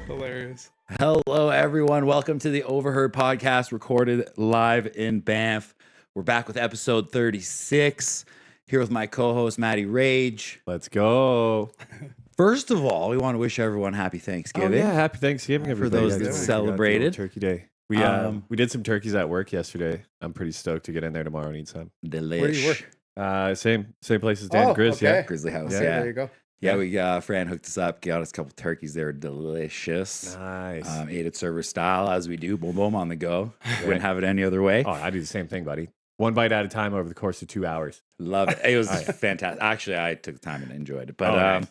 Hilarious. Hello, everyone. Welcome to the Overheard podcast, recorded live in Banff. We're back with episode 36. Here with my co-host, Matty Rage. Let's go. First of all, we want to wish everyone happy Thanksgiving. Oh, yeah, happy Thanksgiving, For everybody. those I that totally forgot celebrated. the old Turkey Day. We did some turkeys at work yesterday. I'm pretty stoked to get in there tomorrow and eat some. Delish. Where do you work? Same place as Dan Grizz, okay. yeah. Grizzly House, Okay, yeah. there you go. Yeah, Fran hooked us up, got us a couple turkeys. They were delicious. Nice. Ate it server style, as we do. Boom, boom, on the go. Right. Wouldn't have it any other way. Oh, I do the same thing, buddy. One bite at a time over the course of 2 hours. Love it. It was Oh, yeah. fantastic. Actually, I took the time and enjoyed it. But nice.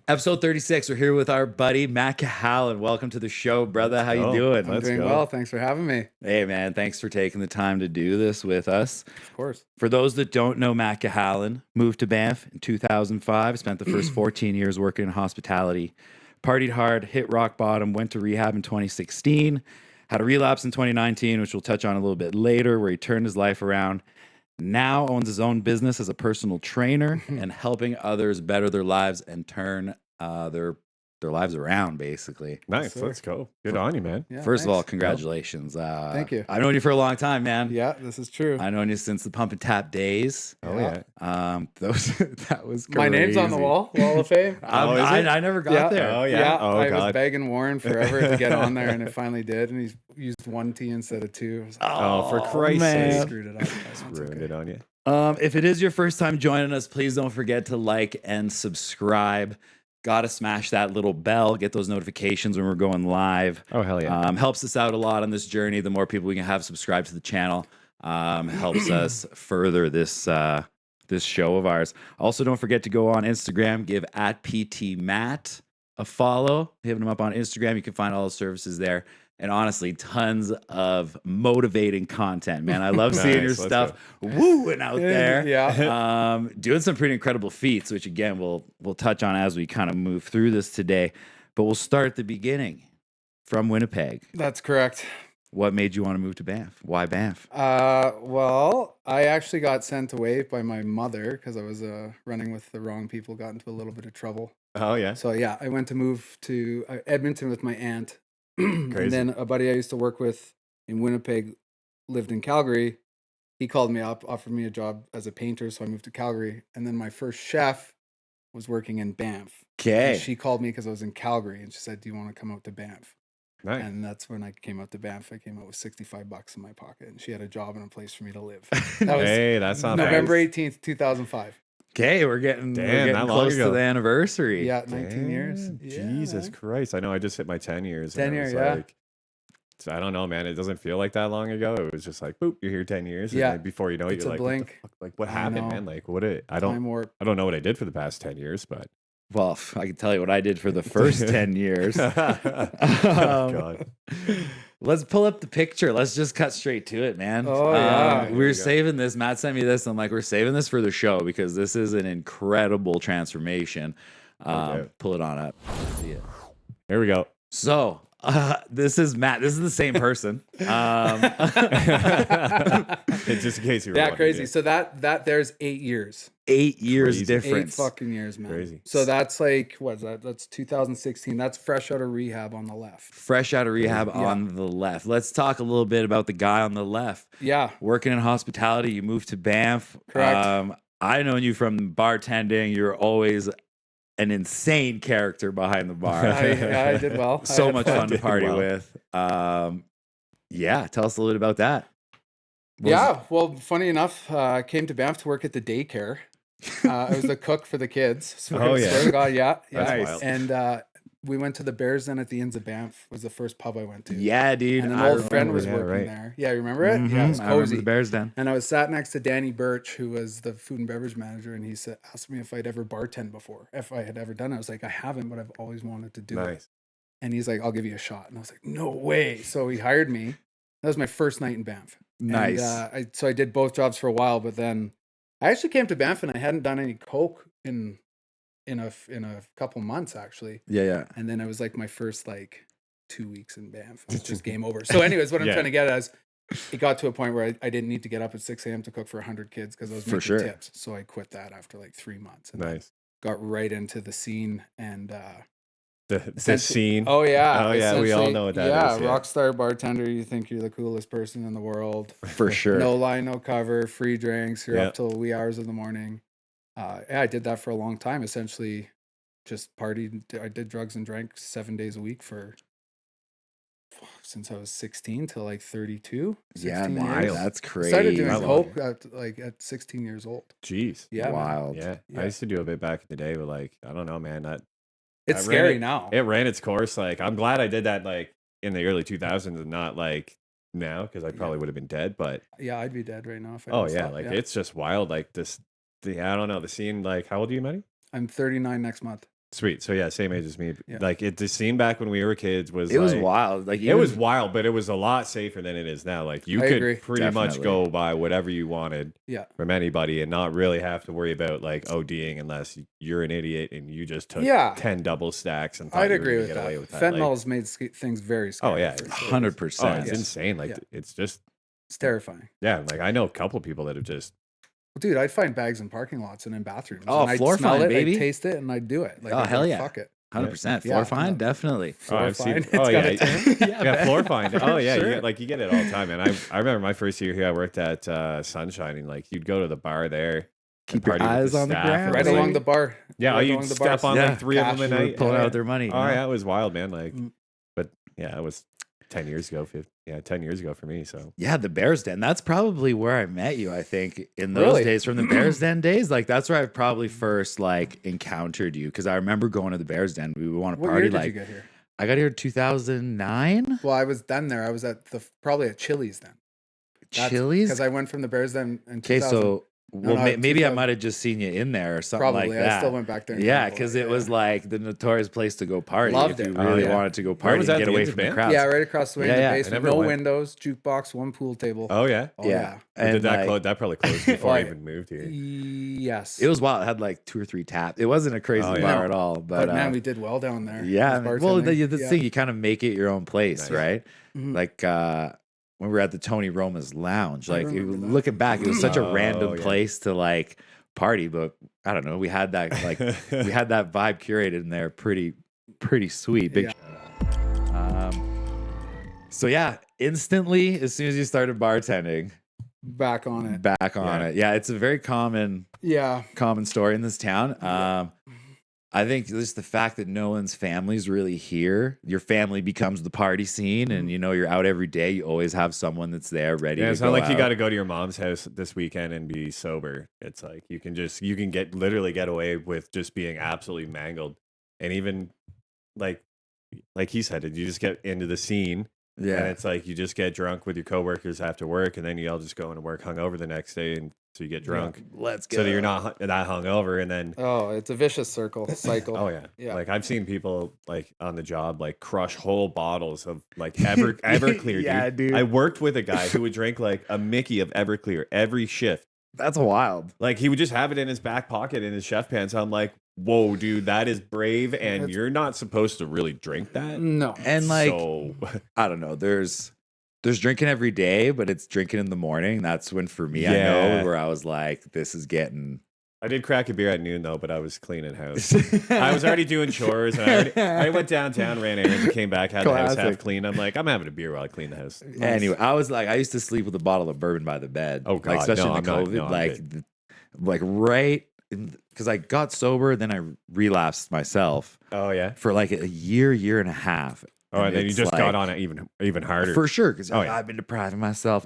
episode 36, we're here with our buddy Matt Cahalin. Welcome to the show, brother. How you go. doing? I'm Let's doing go. well. Thanks for having me. Hey, man. Thanks for taking the time to do this with us. Of course. For those that don't know, Matt Cahalin moved to Banff in 2005, spent the first 14 years working in hospitality, partied hard, hit rock bottom, went to rehab in 2016, had a relapse in 2019, which we'll touch on a little bit later, where he turned his life around. Now owns his own business as a personal trainer and helping others better their lives and turn their lives around, basically. Nice. sir. Let's go. Good on you, man. Yeah, First of all, thanks. congratulations. Thank you. I've known you for a long time, man. Yeah, this is true. I've known you since the Pump and Tap days. Oh, Yeah. yeah. That was crazy. My name's on the wall of Fame. Oh, is it? I never got there. Oh, yeah. Oh, I was God. begging Warren forever to get on there, and it finally did. And he's used one T instead of two. I was like, Oh, for Christ's man. sake. screwed it up. That's Ruined okay. it on you. If it is your first time joining us, please don't forget to like and subscribe. Gotta smash that little bell, get those notifications when we're going live. Oh, hell yeah. Helps us out a lot on this journey. The more people we can have subscribed to the channel, helps us further this show of ours. Also, don't forget to go on Instagram, give @PTMatt a follow. Hitting them up on Instagram, you can find all the services there. And honestly, tons of motivating content, man. I love seeing your Nice, let's stuff wooing out there. Yeah. Doing some pretty incredible feats, which again we'll touch on as we kind of move through this today. But we'll start at the beginning from Winnipeg. That's correct. What made you want to move to Banff? Why Banff? Well, I actually got sent away by my mother because I was running with the wrong people, got into a little bit of trouble. Oh, yeah. So yeah, I went to move to Edmonton with my aunt. And Crazy. then a buddy I used to work with in Winnipeg lived in Calgary. He called me up, offered me a job as a painter, so I moved to Calgary. And then my first chef was working in Banff. Okay. And she called me because I was in Calgary, and she said, "Do you want to come out to Banff?" Nice. And that's when I came out to Banff. I came out with $65 in my pocket, and she had a job and a place for me to live. That was Hey, that's not November bad. 18th, 2005. Okay, we're getting Damn, that long close to ago. the anniversary. Yeah, 19 years. Damn, Yeah, Jesus man. Christ. I know I just hit my 10 years. 10 and I years, was yeah. like- so I don't know, man. It doesn't feel like that long ago. It was just like, boop, you're here 10 years. Yeah. And then before you know it, It's you're a like, what the blink. fuck? Like, what I happened, know. man? Like, what I Time warp. don't know what I did for the past 10 years, but. Well, I can tell you what I did for the first 10 years. Oh, God. Let's pull up the picture. Let's just cut straight to it, man. Oh, yeah. We Here were we go. saving this. Matt sent me this. I'm like, we're saving this for the show because this is an incredible transformation. Okay. Pull it on up. Let's see it. Here we go. So, this is Matt. This is the same person. Just in case you were Yeah, wondering, crazy. So that there's 8 years. 8 years Crazy. difference. 8 fucking years, man. Crazy. So that's like, what's that? That's 2016. That's fresh out of rehab on the left. Fresh out of rehab Yeah. on the left. Let's talk a little bit about the guy on the left. Yeah. Working in hospitality, you moved to Banff. Correct. I known you from bartending. You're always an insane character behind the bar. I did well. I So had much fun. fun to Did party well. with. Yeah, tell us a little bit about that. What was- Yeah. Well, funny enough, I came to Banff to work at the daycare. I was the cook for the kids. Oh, yeah. Swear to God, yeah. That's Yeah. wild. And we went to the Bears Den at the Inns of Banff. Was the first pub I went to. Yeah, dude. And an I old friend remember. was Yeah, working right. there. Yeah, you remember it? Mhm, Yeah, it was I remember cozy. the Bears Den. And I was sat next to Danny Birch, who was the food and beverage manager, and he said, asked me if I'd ever bartend before, if I had ever done it. I was like, I haven't, but I've always wanted to do it. Nice. And he's like, I'll give you a shot. And I was like, no way. So he hired me. That was my first night in Banff. Nice. And, so I did both jobs for a while, but then I actually came to Banff and I hadn't done any coke in a couple months actually. Yeah. And then it was like my first 2 weeks in Banff. It was just game over. So anyways, what I'm Yeah. trying to get at is it got to a point where I didn't need to get up at 6 a.m. to cook for 100 kids because I was For making sure. tips. So I quit that after 3 months and then Nice. got right into the scene and the scene. Oh yeah. Oh yeah, we all Essentially, know what that yeah, is. rock star bartender. You think you're the coolest person in the world. For sure. No line, no cover, free drinks. You're Yeah. up till wee hours of the morning. Yeah, I did that for a long time. Essentially, just partied. I did drugs and drank 7 days a week for since I was 16 till like 32. Yeah, 16 man, years. that's I crazy. started doing I love coke at 16 years old. Jeez. Yeah, man. Wild. Yeah. Yeah. I used to do a bit back in the day, but like I don't know, man. It's I ran scary it- now. It ran its course. Like I'm glad I did that like in the early 2000s and not like now because I probably would have been dead. But Yeah, I'd be dead right now if I oh didn't yeah, stop. like it's just wild. Like this, I don't know the scene. Like how old are you, Matty? I'm 39 next month. Sweet. So yeah, same age as me. Yeah. Like the scene back when we were kids was It was like, wild. Like it was wild, but it was a lot safer than it is now. Like you I could agree. pretty much Definitely. go buy whatever you wanted Yeah. from anybody and not really have to worry about like ODing unless you're an idiot and you just took Yeah. 10 double stacks and thought I'd you were agree gonna with get that. away with that. Fentanyl's made things very scary. Oh, yeah. for sure. 100%. Like, oh, it's Yes. insane. Like Yeah. it's just It's terrifying. yeah. Like I know a couple people that have just Dude, I'd find bags in parking lots and in bathrooms. Oh, and I'd floor smell fine, it, baby. I'd taste it, and I'd do it. Like, Oh, I'd be hell like, yeah. Fuck it. 100%. Yeah, Floor fine, no. definitely. Oh, I've Floor fine. seen. Oh It's got yeah, a term. yeah. Floor find. Oh yeah, Sure. you get it all the time. And I remember my first year here. I worked at Sunshine, and like you'd go to the bar there. Keep and your party with eyes the on the staff, ground. and Right it was along like- the bar. Yeah, right you'd along the step bars. on Yeah. like 3 of them a Cash night. would Pulling yeah. out their money. Oh you know? yeah, it was wild, man. Like, Mm. but yeah, it was 10 years ago. 10 years ago for me. So Yeah, the Bears Den. That's probably where I met you, I think, in those Really? days from the Bears Den days. Like, that's where I probably first, like, encountered you. Because I remember going to the Bears Den. We would want to What party. year did Like, you get here? I got here in 2009. Well, I was done there. I was at probably at Chili's then. Chili's? Because I went from the Bears then in Okay, 2000. so, well, no, maybe I 2000. might have just seen you in there or something Probably. like that. I still went back there. and Yeah, drank a because lot, it was like the notorious place to go party Loved if you it. Oh, really yeah. wanted to go Where party was and that, get the away Inter from the Band? crowds. Yeah, right across the way Yeah, in yeah. the I basement. never No went. windows, jukebox, one pool table. oh yeah. Oh, yeah. Or did And, that like, close? That probably closed before I Like, even moved here. Yes. it was wild. It had like 2 or 3 taps. It wasn't a crazy Oh, yeah. bar No. at all. But But, man, we did well down there. yeah, as man. Well, bartending. the Yeah. thing, you kind of make it your own place, Nice. right? Mhm. Like when we were at the Tony Roma's Lounge, I like remember that. looking back, it was such a Oh, random yeah. place to like party, but I don't know. We had that like we had that vibe curated in there, pretty sweet. Big. So yeah, instantly as soon as you started bartending, Back on it. back on Yeah. it. Yeah, it's a very common Yeah. story in this town. I think just the fact that no one's family's really here, your family becomes the party scene, and you know you're out every day. You always have someone that's there ready. Yeah, to it's go not like you out. got to go to your mom's house this weekend and be sober. It's like you can literally get away with just being absolutely mangled, and even like he said, you just get into the scene. And Yeah, it's like you just get drunk with your coworkers after work, and then you all just go into work hungover the next day, and so you get drunk, let's go. so that you're not that hungover, and then Oh, it's a vicious cycle. oh yeah, Yeah. like I've seen people like on the job like crush whole bottles of like Everclear. Yeah, dude. I worked with a guy who would drink like a Mickey of Everclear every shift. That's wild. Like he would just have it in his back pocket in his chef pants. I'm like, whoa, dude, that is brave, and It's- you're not supposed to really drink that. No. And like so I don't know, there's drinking every day, but it's drinking in the morning. That's when for me, I Yeah. know where I was like, this is getting. I did crack a beer at noon though, but I was cleaning house. I was already doing chores. And I went downtown, ran errands, and came back, had the house half Classic. clean. I'm like, I'm having a beer while I clean the house. Anyway, I was like, I used to sleep with a bottle of bourbon by the bed. Oh, like God, especially no, in the I'm not- COVID, no, I'm like, like right because I got sober, then I relapsed myself Oh yeah. for like a year and a half. Oh, and then you it's just got like- on it even harder. for sure because Oh, yeah. I've been depriving myself.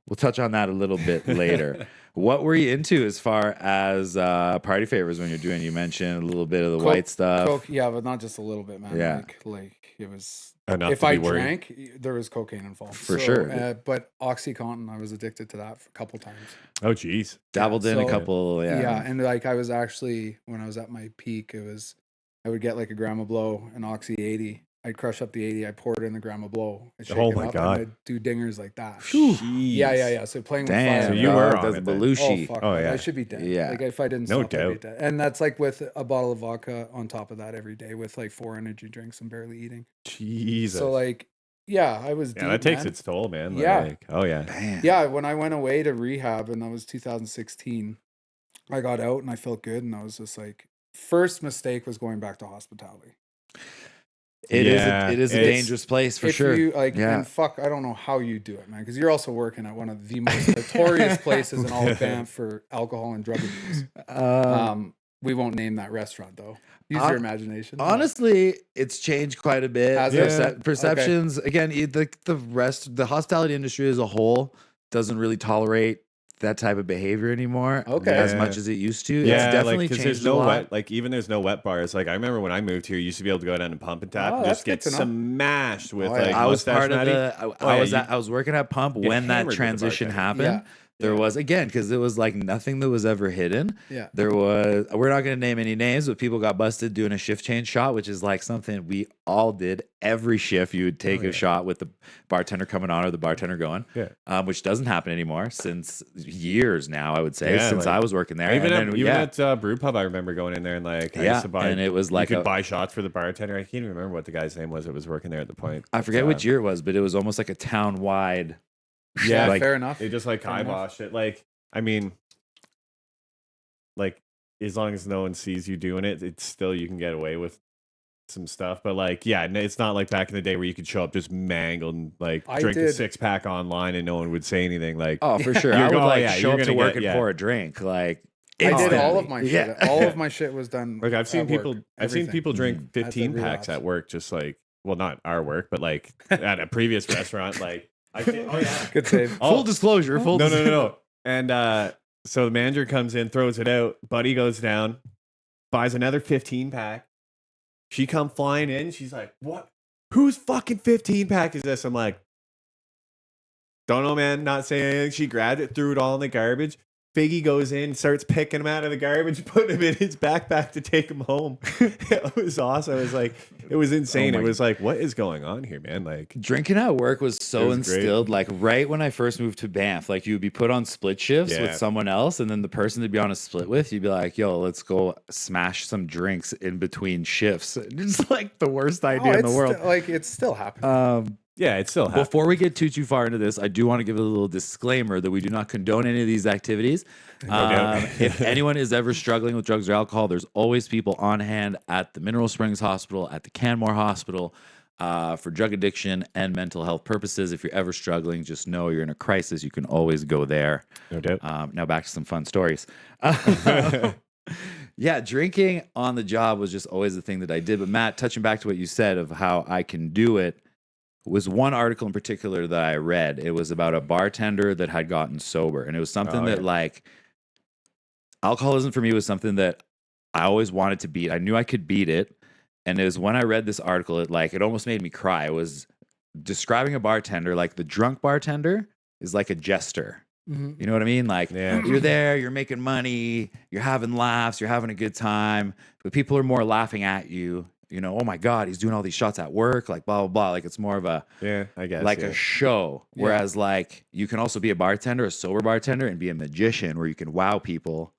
We'll touch on that a little bit later. What were you into as far as party favors when you're doing? You mentioned a little bit of the white stuff. Coke, yeah, but not just a little bit, man. Yeah. Like it was. Enough if to I be worried. drank, there was cocaine involved. For sure. But OxyContin, I was addicted to that a couple times. Oh geez. Dabbled in a so- couple. Yeah. And like I was actually, when I was at my peak, I would get like a gram of blow, an Oxy 80. I'd crush up the 80, I'd pour it in the gram of blow. I'd shake Oh it my up, God. And I'd do dingers like that. Whew. Yeah. So playing with Damn, fire. So you were on that's it then. Belushi. Oh, fuck. Oh, man, yeah. I should be dead. Yeah. Like if I didn't No stop, I'd be doubt. dead. And that's like with a bottle of vodka on top of that every day with like 4 energy drinks and barely eating. Jesus. So like, yeah, I was yeah, deep, that takes man. its toll, man. Yeah. Like, oh yeah. Damn. Yeah, when I went away to rehab and that was 2016, I got out and I felt good and I was just like, first mistake was going back to hospitality. Yeah, it is a it's dangerous place for If sure. you like, Yeah. and fuck, I don't know how you do it, man, because you're also working at one of the most notorious places in all of Banff for alcohol and drug abuse. We won't name that restaurant though. Use your imagination. Honestly, it's changed quite a bit. Has it? Yeah. Perceptions again. The hospitality industry as a whole doesn't really tolerate that type of behavior anymore. Okay. As Yeah. much as it used to. Yeah, It's definitely because changed there's a no lot. wet, like even there's no wet bars. Like I remember when I moved here, you used to be able to go down and pump and tap Oh, and that's just good get to know. smashed with Oh, yeah. like I was mustache part of matty. the. Oh, yeah, I was working at Pump get when that hammered with the transition bartender. happened. Yeah. There Yeah. was again because it was like nothing that was ever hidden. Yeah. There was. We're not going to name any names, but people got busted doing a shift change shot, which is like something we all did. Every shift, you would take Oh, yeah. a shot with the bartender coming on or the bartender going. Yeah. Which doesn't happen anymore since years now. I would say Yeah, since like, I was working there. Even And at, then, even yeah. at brew pub, I remember going in there and like I Yeah, used to buy, and it was like you could a- buy shots for the bartender. I can't even remember what the guy's name was that was working there at the point. I forget But, which year it was, but it was almost like a town wide. Yeah, like- fair enough. They just like Fair enough. kibosh it. Like I mean, like as long as no one sees you doing it, it's still you can get away with some stuff. But like, yeah, it's not like back in the day where you could show up just mangled and like I drink a did- 6-pack online and no one would say anything. Like, Oh, for sure. You're I would go- like yeah, show you're up to gonna work get- and yeah. pour a drink. Like I did all instantly. of my Yeah. shit. All of my shit was done. I've seen at work, people. I've seen everything. people drink At the 15 packs relapse. at work, just like well, not our work, but like at a previous restaurant. Like, I think, oh yeah, Good save. Full disclosure. Full no, no, no, no. And so the manager comes in, throws it out. Buddy goes down, buys another 15 pack. She come flying in. She's like, "What? Whose fucking 15 pack is this?" I'm like, "Don't know, man. Not saying anything." She grabbed it, threw it all in the garbage. Figgy goes in, starts picking them out of the garbage, putting them in his backpack to take them home. It was awesome. It was like, it was insane. Oh It my- was like, what is going on here, man? Like, Drinking at work was so It was great. instilled. Like right when I first moved to Banff, like you would be put on split shifts Yeah. with someone else, and then the person to be on a split with, you'd be like, "Yo, let's go smash some drinks in between shifts." It's like the worst idea in the world. Like it's still happening. yeah, it still happens. Before we get too far into this, I do want to give a little disclaimer that we do not condone any of these activities. doubt. If anyone is ever struggling with drugs or alcohol, there's always people on hand at the Mineral Springs Hospital, at the Canmore Hospital, for drug addiction and mental health purposes. If you're ever struggling, just know you're in a crisis. You can always go there. No doubt. Now back to some fun stories. Yeah, drinking on the job was just always the thing that I did. But Matt, touching back to what you said of how I can do it, was one article in particular that I read. It was about a bartender that had gotten sober, and it was something Oh, that yeah. like alcoholism for me was something that I always wanted to beat. I knew I could beat it, and it was when I read this article, it almost made me cry. It was describing a bartender like the drunk bartender is like a jester. Mhm. You know what I mean? Like Yeah. you're there, you're making money, you're having laughs, you're having a good time, but people are more laughing at you. You know, oh my God, he's doing all these shots at work, like blah, blah, blah. Like it's more of a, Yeah, I guess. like yeah. a show. Yeah. Whereas like you can also be a bartender, a sober bartender, and be a magician where you can wow people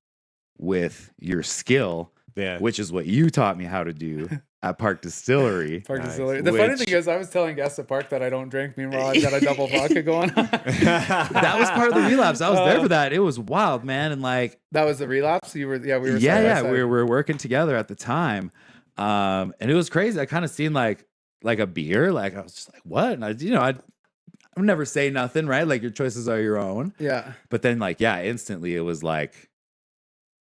with your skill, Yeah. which is what you taught me how to do at Park Distillery. Park Nice. Distillery. The funny Which- thing is, I was telling guests at Park that I don't drink. Meanwhile, I've got a double vodka going on. That was part of the relapse. I was there for that. It was wild, man. And like, That was the relapse. You were, we were. yeah, side by yeah, side. we were working together at the time, and it was crazy. I kind of seen like a beer, like I was just like, what? And I would never say nothing, right? Like your choices are your own. Yeah. But then, like, yeah, instantly it was like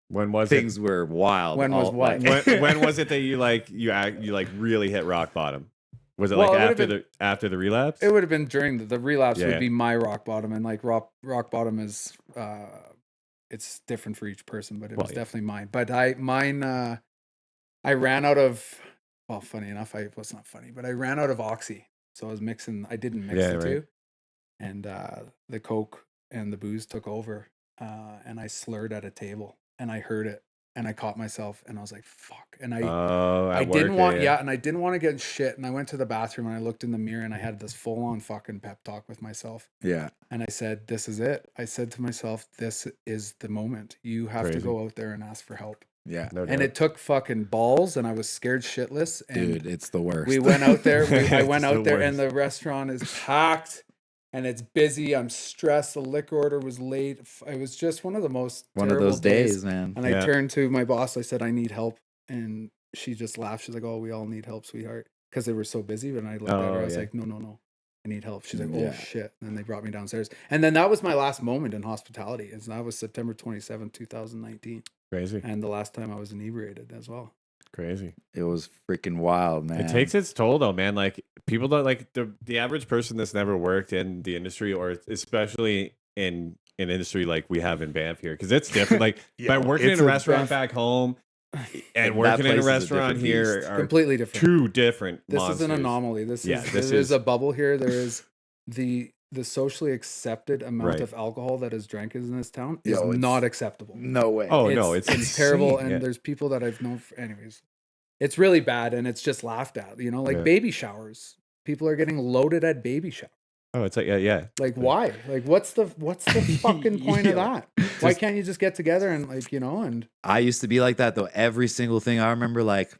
When was things were wild. When was what? it? When was it that you really hit rock bottom? Was it Well, like it would've after the relapse? It would have been during the relapse. Yeah, Would yeah. be my rock bottom, and like rock bottom is it's different for each person, but it Well, was yeah. definitely mine. But I ran out of. Well, funny enough, it was not funny, but I ran out of Oxy, so I was mixing. I didn't mix Yeah, the right. two, and the Coke and the booze took over, and I slurred at a table, and I heard it, and I caught myself, and I was like, "Fuck!" And I didn't want, and I didn't want to get shit. And I went to the bathroom and I looked in the mirror and I had this full on fucking pep talk with myself. Yeah. And I said, "This is it." I said to myself, "This is the moment. You have to Crazy. go out there and ask for help." Yeah. No And doubt. it took fucking balls, and I was scared shitless. And Dude, it's the worst. we went out there. I went It's out the there, and worst. the restaurant is packed, and it's busy. I'm stressed. The liquor order was late. It was just one of the most one of terrible those days, man. And I Yeah. turned to my boss. I said, "I need help," and she just laughed. She's like, "Oh, we all need help, sweetheart." because they were so busy. When I looked at her, I was yeah. like, no, I need help. She's like, oh Yeah. shit. And then they brought me downstairs. And then that was my last moment in hospitality. And that was September 27th, 2019. Crazy. And the last time I was inebriated as well. Crazy. It was freaking wild, man. It takes its toll though, man. Like people don't like the average person that's never worked in the industry, or especially in an industry like we have in Banff here, because it's different. Like by working in it's a a restaurant Banff- back home and That working in place a is a restaurant different here beast. are Completely different. two different This monsters. is an anomaly. This Yeah, is this there is is- a bubble here. There is the socially accepted amount Right. of alcohol that is drank in this town is Yo, it's- not acceptable. No way. Oh no, it's terrible. insane, And yeah. there's people that I've known for, anyways. It's really bad, and it's just laughed at. You know, like Yeah. baby showers. People are getting loaded at baby showers. Oh, it's like yeah. Like why? Like what's the fucking point of that? Why Just- can't you just get together and like, you know, and I used to be like that though. Every single thing I remember, like,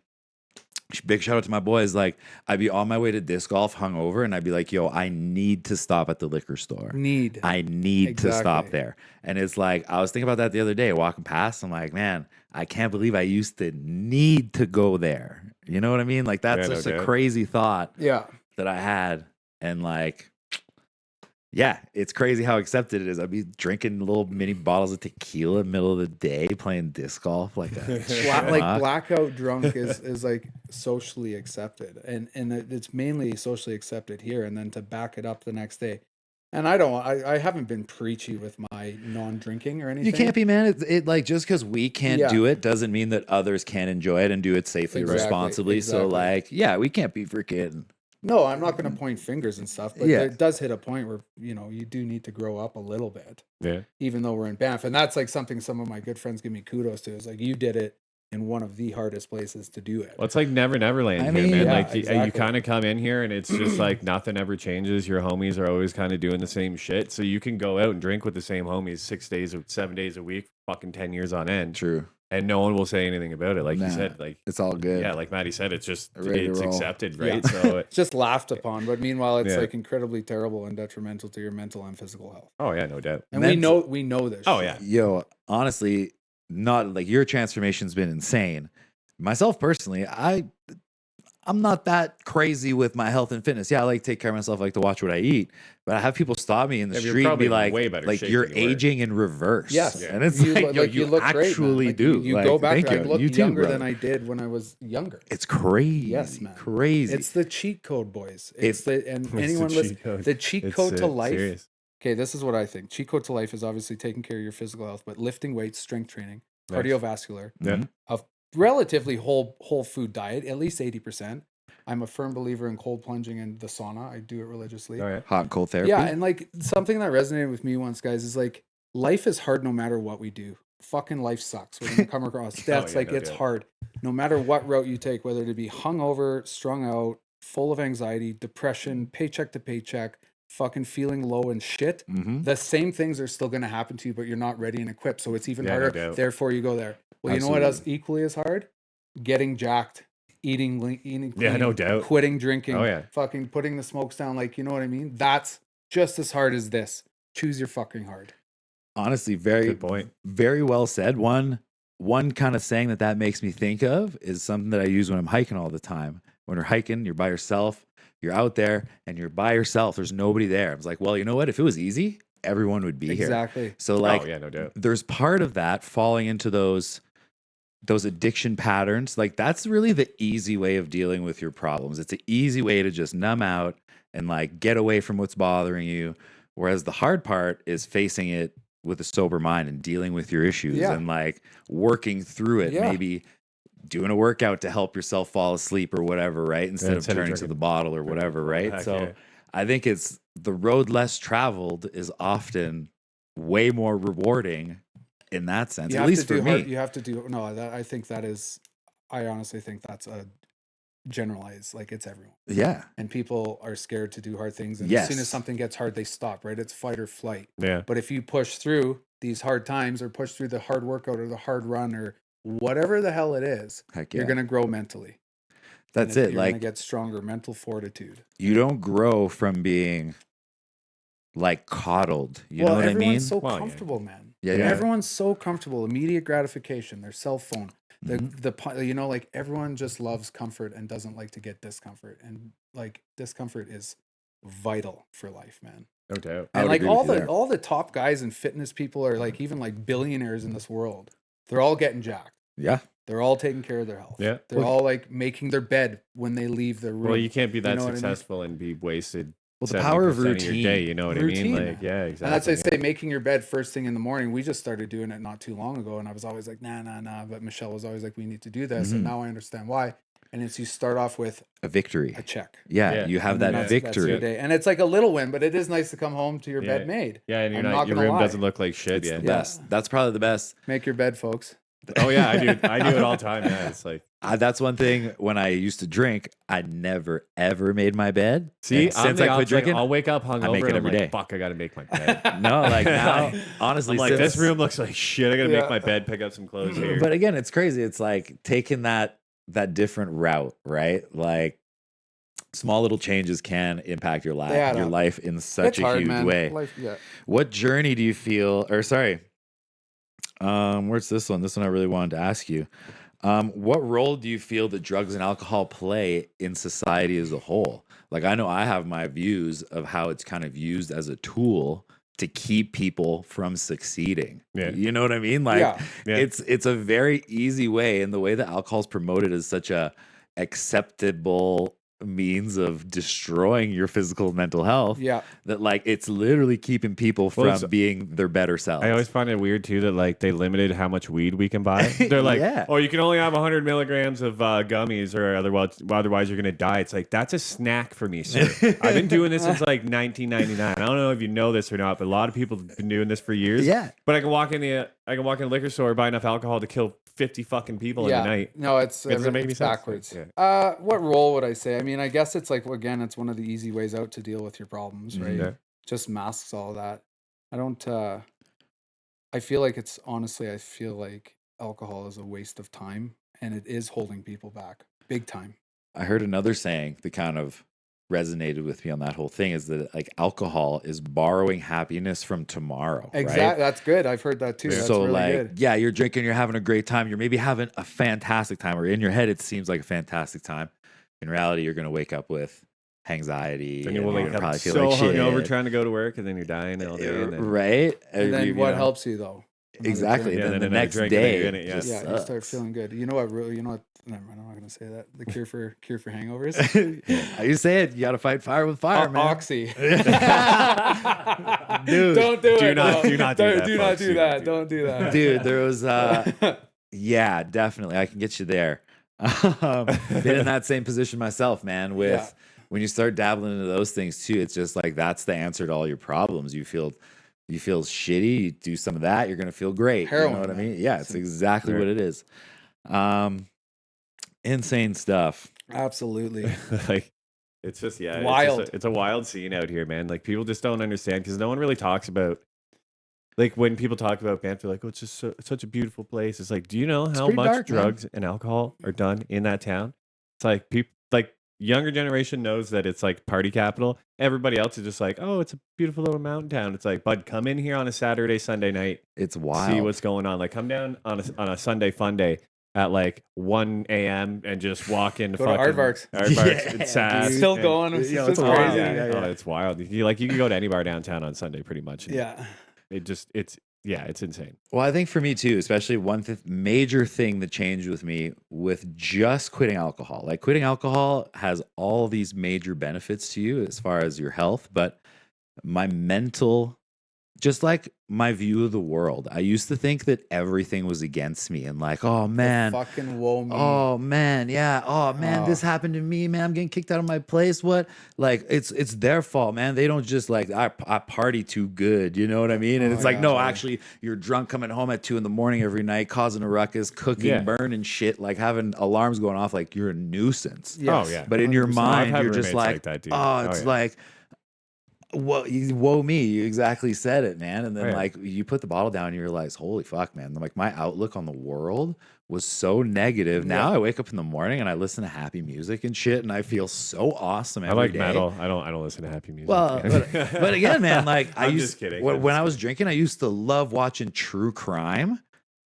big shout out to my boys. Like, I'd be on my way to disc golf hungover, and I'd be like, yo, I need to stop at the liquor store. need. I need to stop Exactly. there. And it's like, I was thinking about that the other day, walking past. I'm like, man, I can't believe I used to need to go there. You know what I mean? Like, that's Yeah, no just a doubt. crazy thought Yeah. that I had. And like, yeah, it's crazy how accepted it is. I'd be drinking little mini bottles of tequila in the middle of the day, playing disc golf like a Like schmuck. blackout drunk is like socially accepted, and it's mainly socially accepted here. And then to back it up the next day, and I haven't been preachy with my non-drinking or anything. You can't be, man. It like, just because we can't Yeah. do it doesn't mean that others can enjoy it and do it safely, Exactly, responsibly. So exactly. like, yeah, we can't be freaking. No, I'm not going to point fingers and stuff, but Yeah. it does hit a point where, you know, you do need to grow up a little bit, Yeah. even though we're in Banff. And that's like something some of my good friends give me kudos to. Is like, you did it in one of the hardest places to do it. Well, it's like Never Land I here, mean, man. yeah, Like you exactly. kind of come in here and it's just like nothing ever changes. Your homies are always kind of doing the same shit. So you can go out and drink with the same homies 6 days or 7 days a week, fucking 10 years on end. True. And no one will say anything about it. Like Nah, you said, like, it's all good. yeah, like Maddie said, it's just, Ready to it's roll. accepted, Yeah. right? So, It's just laughed upon, but meanwhile, it's Yeah. like incredibly terrible and detrimental to your mental and physical health. oh yeah, no doubt. And Mental- we know this. Oh, shit. yeah. Yo, honestly, not like your transformation's been insane. Myself personally, I'm not that crazy with my health and fitness. Yeah, I like to take care of myself, I like to watch what I eat. But I have people stop me in the Yeah, you're street and be probably in like, way better like shape you're than you were. aging in reverse. Yes. Yeah. And it's You like, look- yo, you look great, man. actually Like, do. You Like, go back. thank I you. look You too, younger brother. than I did when I was younger. It's crazy. Yes, man. Crazy. It's the cheat code, boys. It's- It's the anyone cheat listen. code. The cheat It's code to life. serious. Okay, this is what I think. Cheat code to life is obviously taking care of your physical health, but lifting weights, strength training, Nice. cardiovascular, Yeah. Mhm. a relatively whole food diet, at least 80%. I'm a firm believer in cold plunging and the sauna. I do it religiously. Oh, yeah. Hot and cold therapy. Yeah, and like something that resonated with me once, guys, is like life is hard no matter what we do. Fucking life sucks. We're gonna come across deaths yeah, like no it's doubt. hard. No matter what route you take, whether it be hungover, strung out, full of anxiety, depression, paycheck to paycheck, fucking feeling low and shit. Mhm. The same things are still gonna happen to you, but you're not ready and equipped. So it's even Yeah, no harder. doubt. Therefore, you go there. Well, you know what else equally as hard? Getting jacked, eating clean, Yeah, no doubt. quitting drinking, Oh, yeah. fucking putting the smokes down. Like, you know what I mean? That's just as hard as this. Choose your fucking hard. Honestly, very Good point. very well said. One kind of saying that makes me think of is something that I use when I'm hiking all the time. When you're hiking, you're by yourself, you're out there and you're by yourself. There's nobody there. I was like, well, you know what? If it was easy, everyone would be here. Exactly. So like, oh yeah, no doubt. there's part of that falling into those addiction patterns. Like that's really the easy way of dealing with your problems. It's an easy way to just numb out and like get away from what's bothering you. Whereas the hard part is facing it with a sober mind and dealing with your issues Yeah. and like working through it. Yeah. Maybe doing a workout to help yourself fall asleep or whatever, right? Instead of instead of turning to drinking. the bottle or whatever, right? Heck So yeah. I think it's the road less traveled is often way more rewarding in that sense, You at have least to for do me. hard, you have to do no. I think that is. I honestly think that's a generalized. Like it's everyone, Yeah. and people are scared to do hard things. And as soon Yes. as something gets hard, they stop. Right? It's fight or flight. Yeah. But if you push through these hard times, or push through the hard workout, or the hard run, or whatever the hell it is, Heck yeah. you're gonna grow mentally. That's And it. You're Like gonna get stronger mental fortitude. you don't grow from being like coddled. You know what I everyone's mean? so Well, yeah. comfortable, man. Yeah, yeah. Everyone's so comfortable. Immediate gratification. Their cell phone, You know, like everyone just loves comfort and doesn't like to get discomfort, and like discomfort is vital for life, man. No doubt. I And would like agree with you there. all the top guys and fitness people are like even like billionaires in this world. They're all getting jacked. Yeah. They're all taking care of their health. Yeah. They're all like making their bed when they leave their room. Well, you can't be that know what I mean? successful and be wasted. Well, the power of 70% your routine. day, you know what I Routine, mean? Like, man. yeah, And exactly. that's what I say, making your bed first thing in the morning. We just started doing it not too long ago, and I was always like, nah. But Michelle was always like, we need to do this, and now I understand why. And it's you start off with A victory. a check. Yeah, Yeah. you have And then that that's your victory. day. And it's like a little win, but it is nice to come home to your Yeah. bed made. Yeah, and you're I'm not, not your gonna room lie. doesn't look like shit. It's Yeah. the best. That's probably the best. Make your bed, folks. Oh yeah, I do it all the time. Yeah, it's like, That's one thing. When I used to drink, I never ever made my bed. see, And I'm since the I quit opposite. drinking, I'll wake up hungover make it and I'm every like, day. fuck, I gotta make my bed. no, like now, honestly, I'm like, this since- room looks like shit. I gotta Yeah. make my bed, pick up some clothes here. But again, it's crazy. It's like taking that different route, right? Like small little changes can impact your life, add your up. life in such It's a hard, huge man. way. Life, yeah. What journey do you feel? Or sorry, where's this one? This one I really wanted to ask you. What role do you feel that drugs and alcohol play in society as a whole? Like, I know I have my views of how it's kind of used as a tool to keep people from succeeding. Yeah. You know what I mean? Like, Yeah. Yeah. it's a very easy way, and the way that alcohol is promoted as such a acceptable means of destroying your physical and mental health. Yeah. That like it's literally keeping people from Well, it's- being their better selves. I always find it weird too that like they limited how much weed we can buy. They're like, Yeah. oh, you can only have 100 milligrams of gummies, or otherwise you're gonna die. It's like, that's a snack for me, sir. I've been doing this since like 1999. I don't know if you know this or not, but a lot of people have been doing this for years. Yeah. But I can walk in the liquor store, buy enough alcohol to kill 50 fucking people in a night. No, it's, It doesn't make any it's sense. backwards. Yeah. What role would I say? I mean, I guess it's like, again, it's one of the easy ways out to deal with your problems, right? Yeah. Just masks all that. I don't, I feel like it's honestly, I feel like alcohol is a waste of time, and it is holding people back big time. I heard another saying that kind of resonated with me on that whole thing, is that like alcohol is borrowing happiness from tomorrow. Exactly. Right? That's good. I've heard that too. That's so really like, good. yeah, you're drinking, you're having a great time. You're maybe having a fantastic time, or in your head, it seems like a fantastic time. In reality, you're going to wake up with anxiety. And you will you're wake gonna up probably feel so like shit. hungover trying to go to work, and then you're dying all day. And then, Right? And then You what know, helps you though? Another Exactly. drink. Yeah, then the then another next drink and then you're day, in it, yeah. just Yeah, you start sucks. feeling good. You know what? Really, you know what? Never mind. I'm not gonna say that. The cure for hangovers. How you say it? You got to fight fire with fire, man. Oxy. Dude, Don't do do it. not- no. do not do that, Do not folks. do Do not that. do Don't do that. Dude, there was yeah, definitely. I can get you there. Been in that same position myself, man. With Yeah. when you start dabbling into those things too, it's just like that's the answer to all your problems. You feel shitty, you do some of that, you're gonna feel great. Heroin, you know what I man. mean? Yeah, it's exactly what it is. Insane stuff. Absolutely. like, it's just, yeah, Wild. It's a wild scene out here, man. Like, people just don't understand, because no one really talks about, like, when people talk about Banff, they're like, oh, it's just it's such a beautiful place. It's like, do you know how pretty much dark, man. drugs and alcohol are done in that town? It's like, people, like, younger generation knows that it's like party capital. Everybody else is just like, oh, it's a beautiful little mountain town. It's like, bud, come in here on a Saturday, Sunday night, It's wild. see what's going on. Like, come down on a Sunday fun day at like 1 a.m. and just walk into Go to fucking Aardvarks. Aardvarks. Yeah, It's sad. dude. Still and- going. It's Yeah, just it's Oh, crazy. wild. yeah. Yeah. Oh, it's wild. You can go to any bar downtown on Sunday pretty much. and Yeah. it's insane. Well, I think for me too, especially one major thing that changed with me with just quitting alcohol. Like quitting alcohol has all these major benefits to you as far as your health, but my mental, just like my view of the world. I used to think that everything was against me and like, oh man, Fucking woe me. oh man, yeah, oh man, this happened to me, man. I'm getting kicked out of my place. What? Like it's their fault, man. They don't just like I party too good, you know what I mean? And Oh, it's like, yeah, no, totally. actually, you're drunk coming home at 2 a.m. every night, causing a ruckus, cooking, Yeah. burning shit, like having alarms going off, like you're a nuisance. Yes. Oh, yeah. But in your 100%. mind, I've had you're just roommates like, like that, dude. oh, Oh, it's yeah. like, woe me. You exactly said it, man. And then Oh, yeah. like you put the bottle down and you realize, holy fuck, man. Like my outlook on the world was so negative. Now I wake up in the morning and I listen to happy music and shit, and I feel so awesome I every like day. metal. I don't listen to happy music. Well, but again, man, like I'm just kidding. When I'm I just was drinking, I used to love watching true crime.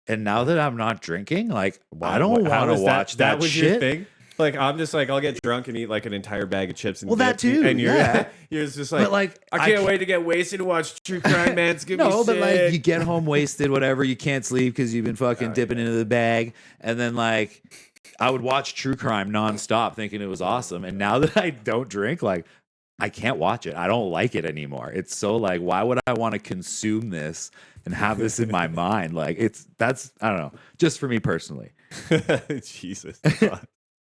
And now that I'm not drinking, like I Wow, don't how want to is watch that was your shit. thing? Like I'm just like I'll get drunk and eat like an entire bag of chips and Well, that dip, too, and you're yeah. you're just But like like I can't wait to get wasted and watch true crime, man. It's gonna be no, but like you sick. get home wasted, whatever. You can't sleep because you've been fucking dipping into the bag, and then like I would watch true crime nonstop, thinking it was awesome. And now that I don't drink, like I can't watch it. I don't like it anymore. It's so like, why would I want to consume this and have this in my mind? Like that's I don't know, just for me personally. Jesus.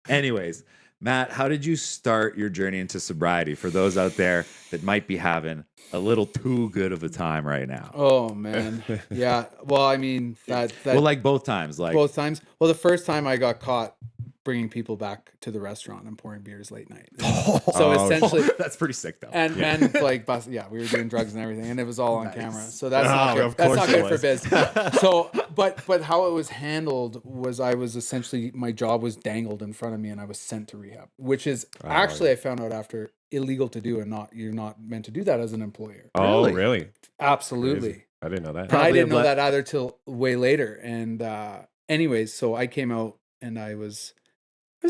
Anyways, Matt, how did you start your journey into sobriety for those out there that might be having a little too good of a time right now? Oh man, yeah. Well, I mean that Well, like both times, like both times. Well, the first time I got caught bringing people back to the restaurant and pouring beers late night. So essentially, that's pretty sick though. and like we were doing drugs and everything, and it was all on camera. So that's Oh, not good. of That's course not it good for was. biz. So, but how it was handled was I was essentially my job was dangled in front of me, and I was sent to rehab, which is actually I found out after illegal to do, and you're not meant to do that as an employer. Oh, really? Absolutely. Crazy. I didn't know that. And I didn't know Probably that either till way later. And anyways, so I came out and I was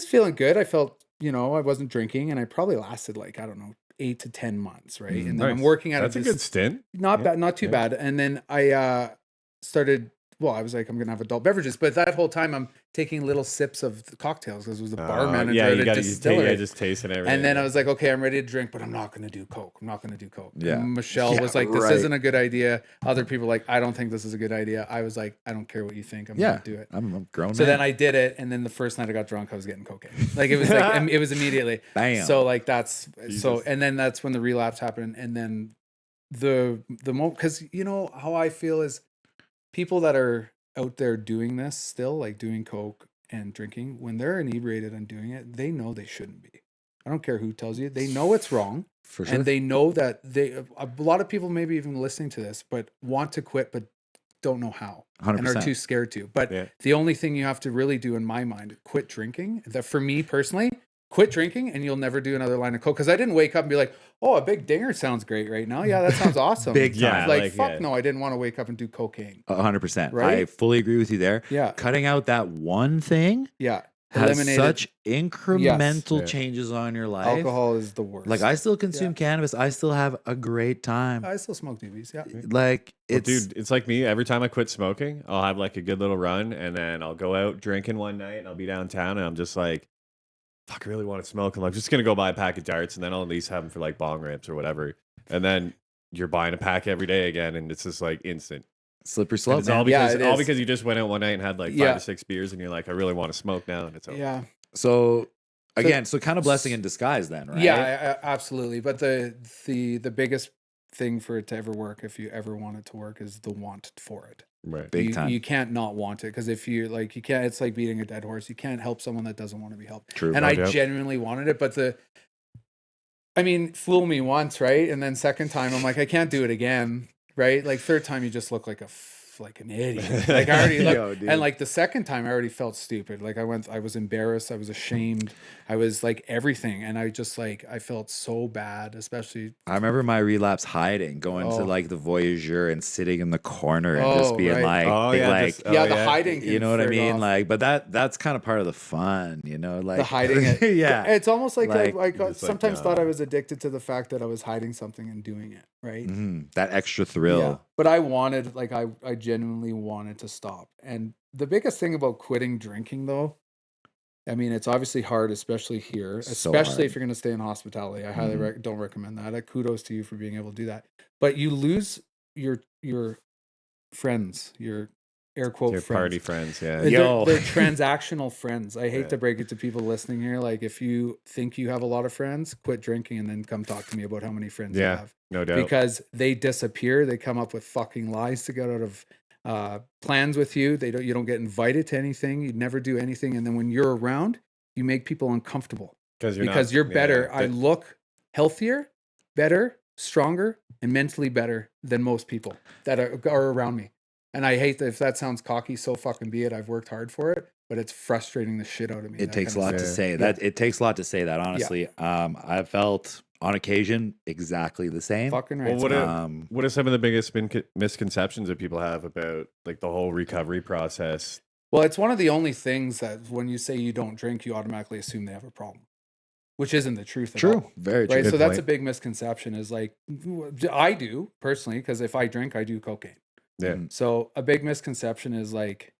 feeling good. I felt, I wasn't drinking, and I probably lasted like, I don't know, 8 to 10 months, right? And then I'm Nice. working at That's a good stint. not bad, not too Yeah. bad. And then I started. Well, I was like, I'm gonna have adult beverages, but that whole time I'm taking little sips of the cocktails because it was the bar manager Yeah, at you a got distillery. just tasting everything. And then I was like, okay, I'm ready to drink, but I'm not going to do Coke. I'm not going to do Coke. Yeah. And Michelle was like, this isn't a good idea. Other people were like, I don't think this is a good idea. I was like, I don't care what you think. I'm going to do it. I'm a grown So man. then I did it. And then the first night I got drunk, I was getting cocaine. Like it was like, it was immediately. Bam. So like that's, Jesus. and then that's when the relapse happened. And then the moment, because how I feel is people that are out there doing this still, like doing Coke and drinking, when they're inebriated and doing it, they know they shouldn't be. I don't care who tells you. They know it's wrong. For sure. And they know that a lot of people maybe even listening to this, but want to quit, but don't know how 100%. and are too scared to. But the only thing you have to really do in my mind, quit drinking. That for me personally, quit drinking and you'll never do another line of Coke. Because I didn't wake up and be like, oh, a big dinger sounds great right now. Yeah, that sounds awesome. Big time. Yeah, Like fuck no, I didn't want to wake up and do cocaine. 100%. Right? I fully agree with you there. Yeah. Cutting out that one thing Yeah. has Eliminated. such incremental Yes. changes on your life. Alcohol is the worst. Like I still consume cannabis. I still have a great time. I still smoke doobies. Yeah. Like Well, it's dude, it's like me. Every time I quit smoking, I'll have like a good little run, and then I'll go out drinking one night, and I'll be downtown, and I'm just like, fuck, I really want to smoke. I'm like, just gonna go buy a pack of darts, and then I'll at least have them for like bong rips or whatever. And then you're buying a pack every day again, and it's just like instant. slippery And slope. it's all Man. because it all is. because you just went out one night and had like 5 or 6 beers, and you're like, I really want to smoke now, and it's over. Yeah. So again, so kind of blessing in disguise then, right? Yeah, absolutely. But the biggest thing for it to ever work, if you ever want it to work, is the want for it. Right. Big you, time. You can't not want it, because if you like, you can't. It's like beating a dead horse. You can't help someone that doesn't want to be helped. True. And No I doubt. genuinely wanted it, but fool me once, right? And then second time, I'm like, I can't do it again, right? Like third time, you just look like like an idiot. Like I already Yo, looked, dude. and like the second time, I already felt stupid. Like I was embarrassed, I was ashamed, I was like everything, and I just like I felt so bad, especially. I remember my relapse hiding, going to like the Voyageur and sitting in the corner and just being right. like, Oh, they, yeah, like just- Yeah, Oh, the yeah. hiding. you know what I can mean? off. Like, but that's kind of part of the fun, you know, like The hiding it. yeah. It's almost like Like, I just like, sometimes no. thought I was addicted to the fact that I was hiding something and doing it, right? That extra thrill. Yeah. But I wanted, like, I genuinely wanted to stop. And the biggest thing about quitting drinking, though, I mean, it's obviously hard, especially here, So especially hard. if you're going to stay in hospitality. I highly don't recommend that. Kudos to you for being able to do that. But you lose your friends, your air quote Your friends. party friends, yeah. Yo. They're transactional friends. I hate Yeah. to break it to people listening here. Like, if you think you have a lot of friends, quit drinking and then come talk to me about how many friends you Yeah, have. no doubt. Because they disappear. They come up with fucking lies to get out of plans with you. You don't get invited to anything. You never do anything. And then when you're around, you make people uncomfortable because you're better. I look healthier, better, stronger, and mentally better than most people that are around me. And I hate that. If that sounds cocky, so fucking be it. I've worked hard for it, but it's frustrating the shit out of me. It takes a lot to stuff. say that. It takes a lot to say that, honestly. I felt on occasion, exactly the same. Fucking Well, right. what Scott. are what are some of the biggest misconceptions that people have about like the whole recovery process? Well, it's one of the only things that when you say you don't drink, you automatically assume they have a problem, which isn't the truth at True. all. Very Right. true. So Good that's a point. big misconception is like, I do personally, because if I drink, I do cocaine. Yeah. Mhm. So a big misconception is like,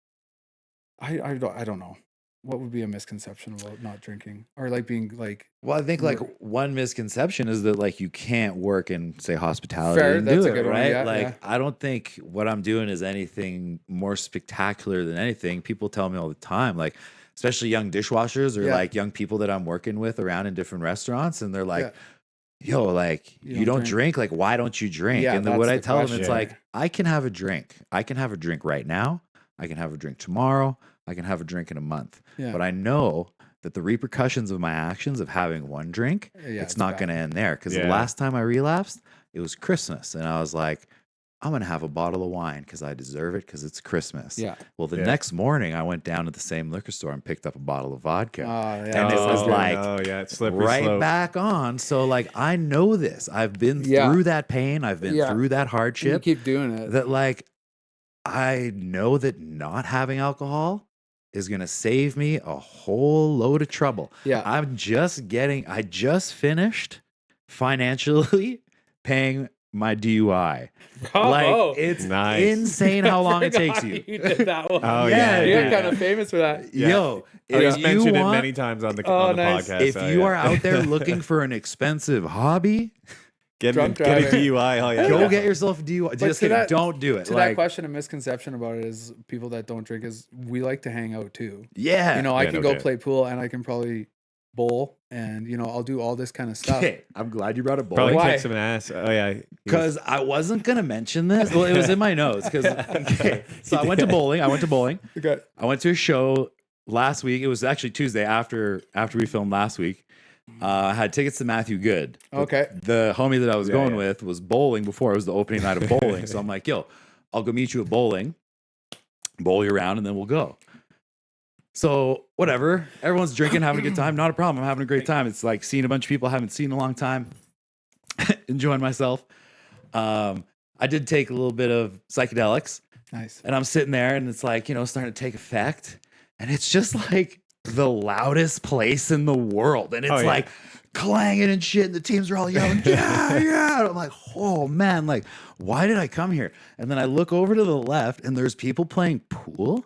I don't know. What would be a misconception about not drinking or like being like, Well, I think like Mer- one misconception is that like you can't work in say hospitality fair? and That's do a it, good one. right? Yeah. Like Yeah. I don't think what I'm doing is anything more spectacular than anything. People tell me all the time, like especially young dishwashers or Yeah. like young people that I'm working with around in different restaurants, and they're like, Yeah. "Yo, like You you don't don't drink? drink. Like why don't you drink?" Yeah. And then That's what I the tell them, it's question. like I can have a drink. I can have a drink right now. I can have a drink tomorrow. I can have a drink in a month. Yeah. But I know that the repercussions of my actions of having one drink, Yeah, it's it's not bad. going to end there. Because the Yeah. last time I relapsed, it was Christmas. And I was like, I'm going to have a bottle of wine because I deserve it because it's Christmas. Yeah. Well, the Yeah. next morning, I went down to the same liquor store and picked up a bottle of vodka. Yeah. And it was Oh, like no, yeah, it's slippery right slope. back on. So, like, I know this. I've been Yeah. through that pain. I've been Yeah. through that And you hardship. keep doing it. That, like, I know that not having alcohol is going to save me a whole load of trouble. Yeah. I just finished financially paying my DUI. Bravo. Like, it's Nice. insane how long it takes Forgot you. did that one. Oh, Yeah, You're dude. kind of famous for that. Yeah. Yo, He's if you mentioned it want, many times on the Oh, on the nice. podcast. if so, you yeah. are out there looking for an expensive hobby, get drunk a driving. DUI, oh yeah, go yeah. get yourself a DUI. Just to kidding. that- Don't do it. To Like, that question, a misconception about it is people that don't drink is we like to hang out too. yeah. You know, I Yeah, can no go doubt. play pool and I can probably bowl and, you know, I'll do all this kind of stuff. Okay, I'm glad you brought up Probably bowling. Why? kick some ass. Oh yeah, he was- Because I wasn't gonna mention this. Well, it was in my notes. Because so I went to bowling. I went Okay. to a show last week. It was actually Tuesday after we filmed last week. I had tickets to Matthew Good. But Okay. the homie that I was Yeah, going yeah. with was bowling before. It was the opening night of bowling. So I'm like, yo, I'll go meet you at bowling, bowl you around, and then we'll go. So whatever. Everyone's drinking, having a good time. Not a problem. I'm having a great time. It's like seeing a bunch of people I haven't seen in a long time. Enjoying myself. I did take a little bit of psychedelics, Nice. and I'm sitting there, and it's like, you know, starting to take effect, and it's just like the loudest place in the world, and it's Oh, yeah. like clanging and shit, and the teams are all yelling, yeah, yeah. And I'm like, oh man, like, why did I come here? And then I look over to the left, and there's people playing pool.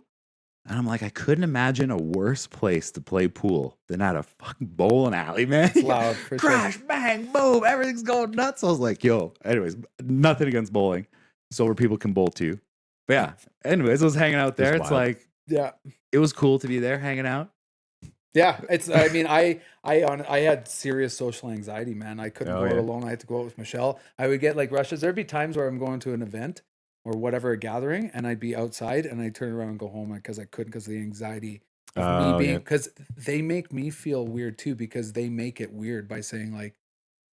And I'm like, I couldn't imagine a worse place to play pool than at a fucking bowling alley, man. It's loud for sure. Crash, bang, boom, everything's going nuts. I was like, yo, anyways, nothing against bowling. Sober people can bowl too. But yeah, anyways, I was hanging out there. It's wild. like, Yeah. it was cool to be there hanging out. Yeah. It's, I mean, I had serious social anxiety, man. I couldn't Oh, go out yeah. alone. I had to go out with Michelle. I would get like rushes. There'd be times where I'm going to an event or whatever, a gathering, and I'd be outside and I'd turn around and go home because I couldn't because of the anxiety of Oh, me being, yeah. because they make me feel weird too, because they make it weird by saying like,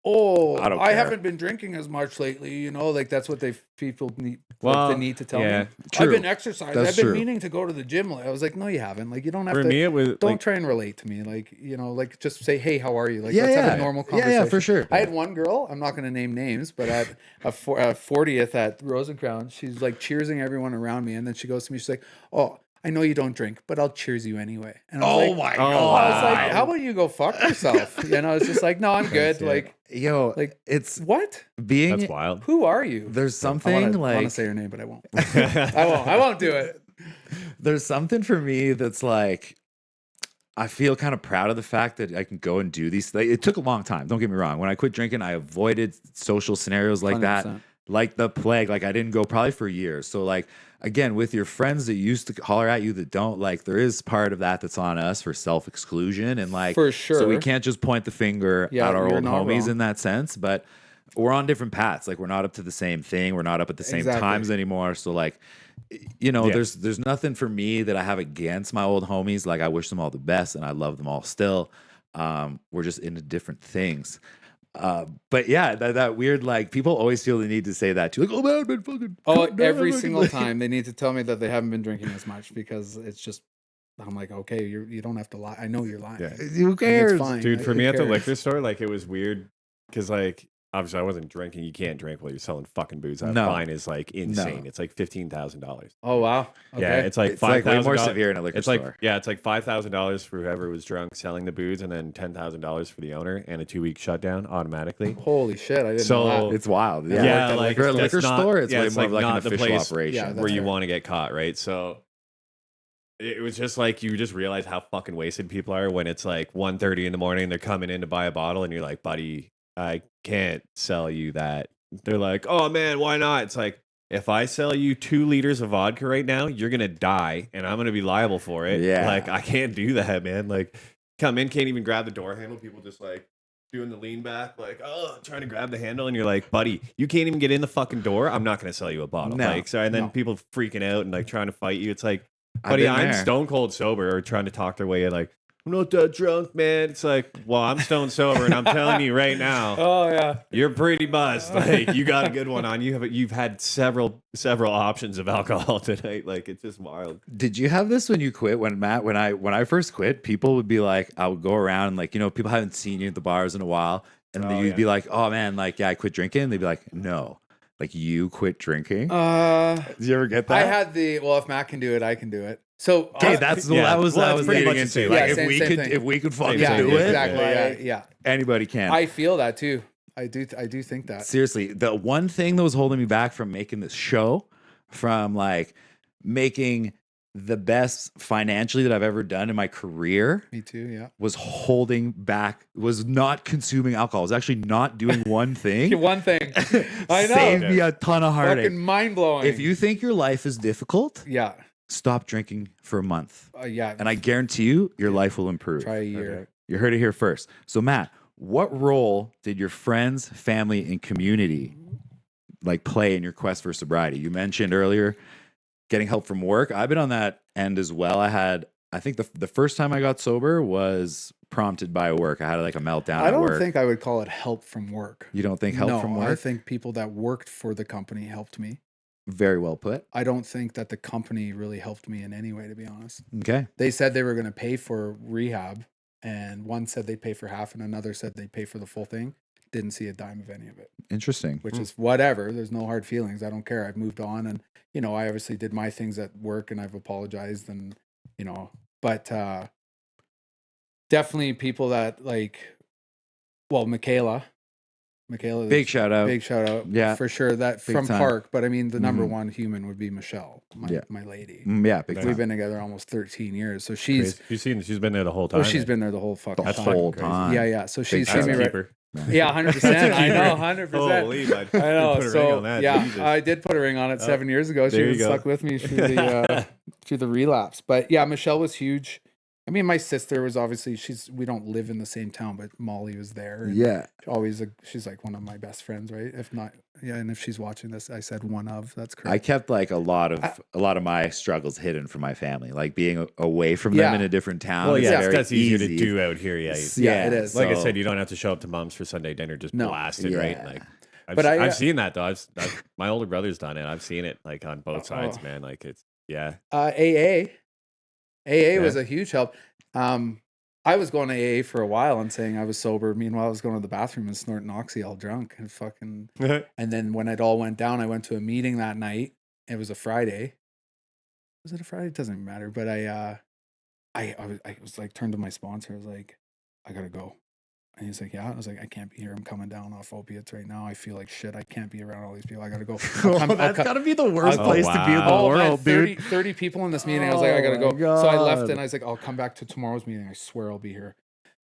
oh, I don't I care. haven't been drinking as much lately, you know, like that's what people need, Well, like, they need to tell yeah, me. I've true. been exercising. That's I've been true. meaning to go to the gym. I was like, no, you haven't. Like, you don't have For to. me, it was Don't like, try and relate to me. Like, you know, like just say, hey, how are you? Like, Yeah, let's yeah. have a normal Yeah, conversation. yeah, for sure. I had one girl, I'm not going to name names, but at a 40th at Rosencrown, she's like cheersing everyone around me. And then she goes to me, she's like, oh, I know you don't drink, but I'll cheers you anyway. And I was like, oh, I was like, wow. how about you go fuck yourself? You know, it's just like, no, I'm good. That's it. Like, Yo, Like, it's what? being, that's wild. Who are you? there's I want something to like, say her name, but I won't. I won't do it. there's something for me that's like, I feel kind of proud of the fact that I can go and do these things. It took a long time. Don't get me wrong. When I quit drinking, I avoided social scenarios like that, 100%. like the plague. Like I didn't go probably for years. So like, again, with your friends that used to holler at you that don't, like, there is part of that that's on us for self-exclusion. And like, For so we sure. can't just point the finger Yeah, at our you're old not homies wrong. in that sense, but we're on different paths. Like we're not up to the same thing. We're not up at the same Exactly. times anymore. So like, you know, Yeah. there's nothing for me that I have against my old homies. Like I wish them all the best and I love them all still. We're just into different things. But yeah, that weird, like, people always feel the need to say that too. Like, oh man, I've been fucking. Oh, cutting down, every fucking-" single time they need to tell me that they haven't been drinking as much because it's just, I'm like, okay, you don't have to lie. I know you're lying. Yeah. Like, Who and cares? It's fine. Dude, Like, for who me at the cares? liquor store, like it was weird because like obviously I wasn't drinking. You can't drink while you're selling fucking booze. That No. fine is like insane. No. It's like $15,000. Oh wow. Okay. Yeah, it's like It's like way more $5,000. severe in a liquor It's like store. it's like $5,000 for whoever was drunk selling the booze, and then $10,000 for the owner, and a 2-week shutdown automatically. Holy shit! I didn't So- know that. It's wild. Yeah, Yeah, like, like, for a that's liquor not- store, it's yeah, way it's more like of like an not the official place- operation. Yeah, that's where you fair. want to get caught, right? So it was just like you just realize how fucking wasted people are when it's like 1:30 in the morning. They're coming in to buy a bottle, and you're like, buddy, I can't sell you that. They're like, oh man, why not? It's like, if I sell you 2 liters of vodka right now, you're gonna die, and I'm gonna be liable for it. Yeah. Like I can't do that, man. Like come in, can't even grab the door handle. People just like doing the lean back, like, oh, trying to grab the handle, and you're like, buddy, you can't even get in the fucking door. I'm not gonna sell you a bottle. No, Like, so and then no. people freaking out and like trying to fight you. It's like, I've buddy, been I'm there. stone cold sober, or trying to talk their way in, like, I'm not that drunk, man. It's like, well, I'm stone sober, and I'm telling you right now, Oh yeah. you're pretty buzzed. Like, you got a good one on you. You've had several options of alcohol tonight. Like, it's just wild. Did you have this when you quit? When I first quit, people would be like, I would go around and like, people haven't seen you at the bars in a while, and then you'd be like, oh man, like yeah, I quit drinking. And they'd be like, no, like you quit drinking. Did you ever get that? I had if Matt can do it, I can do it. So Okay, that's yeah. that was Well, I that's was pretty leading much the into. same. Like Yeah, if same we thing. could fucking yeah, do it, exactly. Like- Yeah. anybody can. I feel that too. I do think that. Seriously, the one thing that was holding me back from making this show, from like making the best financially that I've ever done in my career, Me too. Yeah. was holding back, was not consuming alcohol. Was actually not doing one thing. One thing. I know. Saved me a ton of heartache. Fucking mind blowing. If you think your life is difficult, Yeah. stop drinking for a month. Yeah. And I guarantee you, your life will improve. try a year. You heard it here first. So, Matt, what role did your friends, family, and community like play in your quest for sobriety? You mentioned earlier getting help from work. I've been on that end as well. I think the first time I got sober was prompted by work. I had like a meltdown I at don't work. think I would call it help from work. You don't think help no, from I work? think people that worked for the company helped me. Very well put. I don't think that the company really helped me in any way, to be honest. Okay. They said they were going to pay for rehab, and one said they'd pay for half, and another said they'd pay for the full thing. Didn't see a dime of any of it, Interesting. which is whatever. There's no hard feelings. I don't care. I've moved on, and I obviously did my things at work, and I've apologized, and but definitely people that Michaela, Big shout out. big shout out, Yeah. for sure. That Big from time. Park, but I mean the number Mhm. one human would be Michelle, Yeah. my lady. Yeah, big Nice. We've time. been together almost 13 years, so She's been there the whole time. she's been there the whole fucking The time. whole crazy. time. Yeah. So she's shout seen me out. right. Keeper. Yeah, 100%. I know, 100%. Holy, bud. I know. Put a ring So on that, yeah, Jesus. I did put a ring on it 7 years ago. She there you was go. stuck with me through the relapse. But yeah, Michelle was huge. I mean, my sister was obviously we don't live in the same town, but Molly was there. And Yeah. she's like one of my best friends, right? If not, yeah. And if she's watching this, I said one of. That's correct. I kept like a lot of my struggles hidden from my family, like being away from them Yeah. in a different town. Well, is yeah, very that's easier easy. to do out here. Yeah, Yeah, it is. Like I so- said, you don't have to show up to mom's for Sunday dinner just No. blasted, right? Yeah. Like, But I've seen that though. My older brother's done it. I've seen it like on both sides, Oh. man. Like it's AA was a huge help. I was going to AA for a while and saying I was sober. Meanwhile, I was going to the bathroom and snorting oxy all drunk and fucking. And then when it all went down, I went to a meeting that night. It was a Friday. Was it a Friday? It doesn't even matter. But I was like, turned to my sponsor. I was like, I gotta go. And he's like, yeah. I was like, I can't be here. I'm coming down off opiates right now. I feel like shit. I can't be around all these people. I gotta go. That's gotta be the worst Oh, place to be in the wow. Oh, man, world, 30, dude. 30 people in this meeting. I was like, I gotta Oh, go. my So I left God. and I was like, I'll come back to tomorrow's meeting. I swear I'll be here.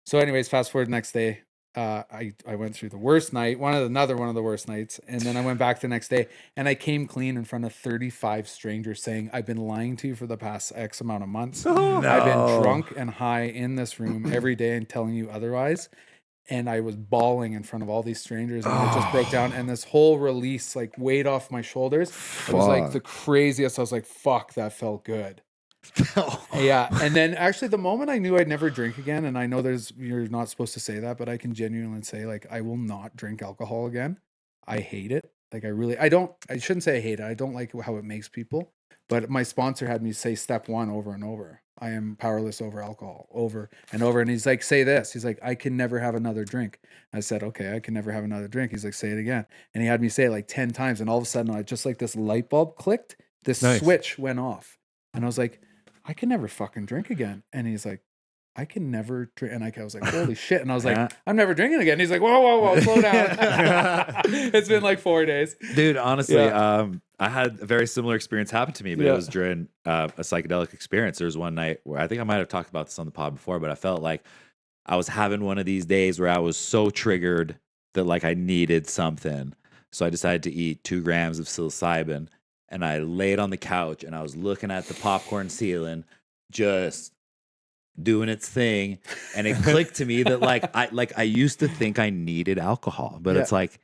So anyways, fast forward next day. I went through the worst night, another one of the worst nights. And then I went back the next day and I came clean in front of 35 strangers saying, I've been lying to you for the past X amount of months. I've been drunk and high in this room every day and telling you otherwise. And I was bawling in front of all these strangers and I just broke down. And this whole release like weighed off my shoulders. It was like the craziest. I was like, fuck, that felt good. Yeah. And then actually the moment I knew I'd never drink again, and I know you're not supposed to say that, but I can genuinely say like, I will not drink alcohol again. I hate it. Like I shouldn't say I hate it. I don't like how it makes people. But my sponsor had me say step 1 over and over. I am powerless over alcohol, over and over. And he's like, say this. He's like, I can never have another drink. I said, okay, I can never have another drink. He's like, say it again. And he had me say it like 10 times. And all of a sudden, I just like this light bulb clicked. This Nice. switch went off. And I was like, I can never fucking drink again. And he's like, I can never drink. And I was like, holy shit. And I was like, I'm never drinking again. He's like, whoa, slow down. It's been like 4 days. Dude, honestly, I had a very similar experience happen to me, but it was during a psychedelic experience. There was one night where I think I might have talked about this on the pod before, but I felt like I was having one of these days where I was so triggered that like I needed something. So I decided to eat 2 grams of psilocybin, and I laid on the couch and I was looking at the popcorn ceiling, just doing its thing. And it clicked to me that I used to think I needed alcohol, but it's like,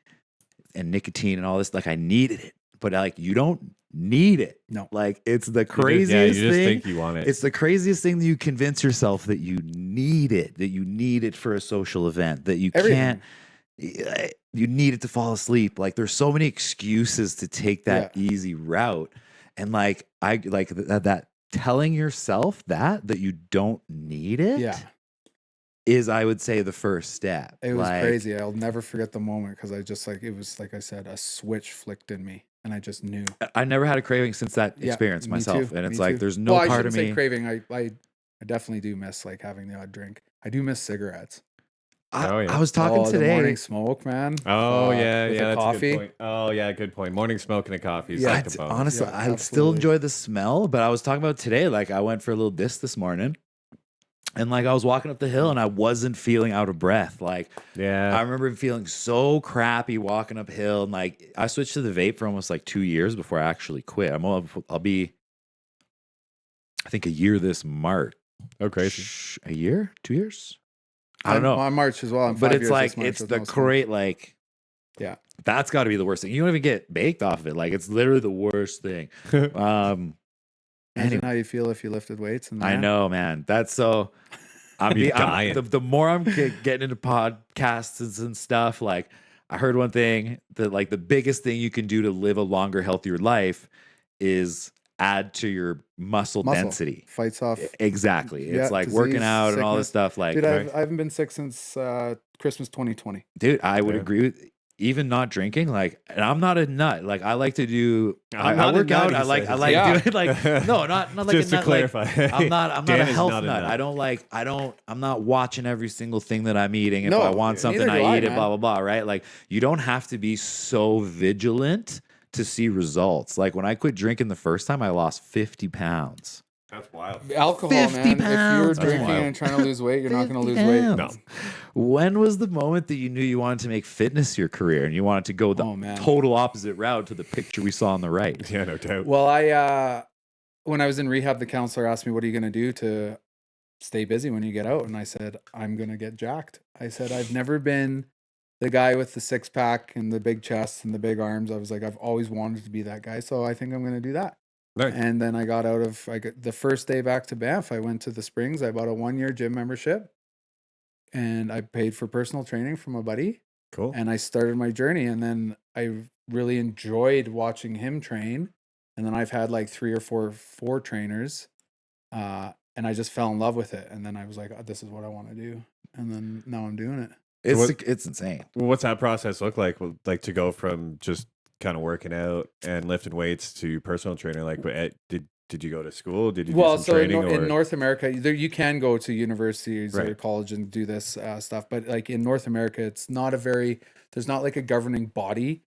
and nicotine and all this, like I needed it. But like you don't need it. No. Like it's the craziest you just thing. think you want it. It's the craziest thing that you convince yourself that you need it, that you need it for a social event, that you can't, you need it to fall asleep. Like there's so many excuses to take that easy route. And like I like that telling yourself that you don't need it is, I would say, the first step. It was crazy. I'll never forget the moment because I just like, it was like I said, a switch flicked in me and I just knew. I never had a craving since that experience myself. Too, and it's like, there's no I part of me. say craving. I definitely do miss like having the odd drink. I do miss cigarettes. I was talking today. The morning smoke, man. Oh yeah, with that's coffee. a good point. Oh yeah, good point. Morning smoke and a coffee is Yeah, like a bonus. Honestly, I still enjoy the smell, but I was talking about today, like I went for a little disc this morning. And like I was walking up the hill and I wasn't feeling out of breath. Like, I remember feeling so crappy walking uphill. And like I switched to the vape for almost like 2 years before I actually quit. I'll be, I think, a year this March. Oh, crazy. A year? 2 years? I don't know. On March as well. But it's like, it's the great, like, that's got to be the worst thing. You don't even get baked off of it. Like, it's literally the worst thing. Imagine how you feel if you lifted weights. I know, man. That's so. The more I'm getting into podcasts and stuff, like I heard one thing that like the biggest thing you can do to live a longer, healthier life is add to your muscle density. Fights off. Exactly. It's like working out and all this stuff. Like, dude, I haven't been sick since Christmas 2020. Dude, I would agree with. Even not drinking, like, and I'm not a nut. Like, I like to do. I work out. I like doing like. No, not like just a nut. to clarify. Like, I'm not a health nut. I don't like. I'm not watching every single thing that I'm eating. If I want something, I eat it. Blah blah blah. Right? Like, you don't have to be so vigilant to see results. Like when I quit drinking the first time, I lost 50 pounds. That's wild. Alcohol, 50 man. pounds. If you're drinking and trying to lose weight, you're not going to lose weight. No. When was the moment that you knew you wanted to make fitness your career and you wanted to go the total opposite route to the picture we saw on the right? Yeah, no doubt. Well, when I was in rehab, the counselor asked me, "What are you going to do to stay busy when you get out?" And I said, "I'm going to get jacked." I said, "I've never been the guy with the 6-pack and the big chest and the big arms." I was like, "I've always wanted to be that guy, so I think I'm going to do that." Nice. And then I got the first day back to Banff, I went to the Springs. I bought a 1-year gym membership and I paid for personal training from a buddy. Cool. And I started my journey, and then I really enjoyed watching him train. And then I've had like 3 or 4 trainers, and I just fell in love with it. And then I was like, oh, this is what I want to do. And then now I'm doing it. It's insane. Well, what's that process look like? Like to go from just kind of working out and lifting weights to personal trainer? Like, did you go to school? Did you do some training? In North America, you can go to universities or college and do this stuff, but like in North America, it's not there's not like a governing body.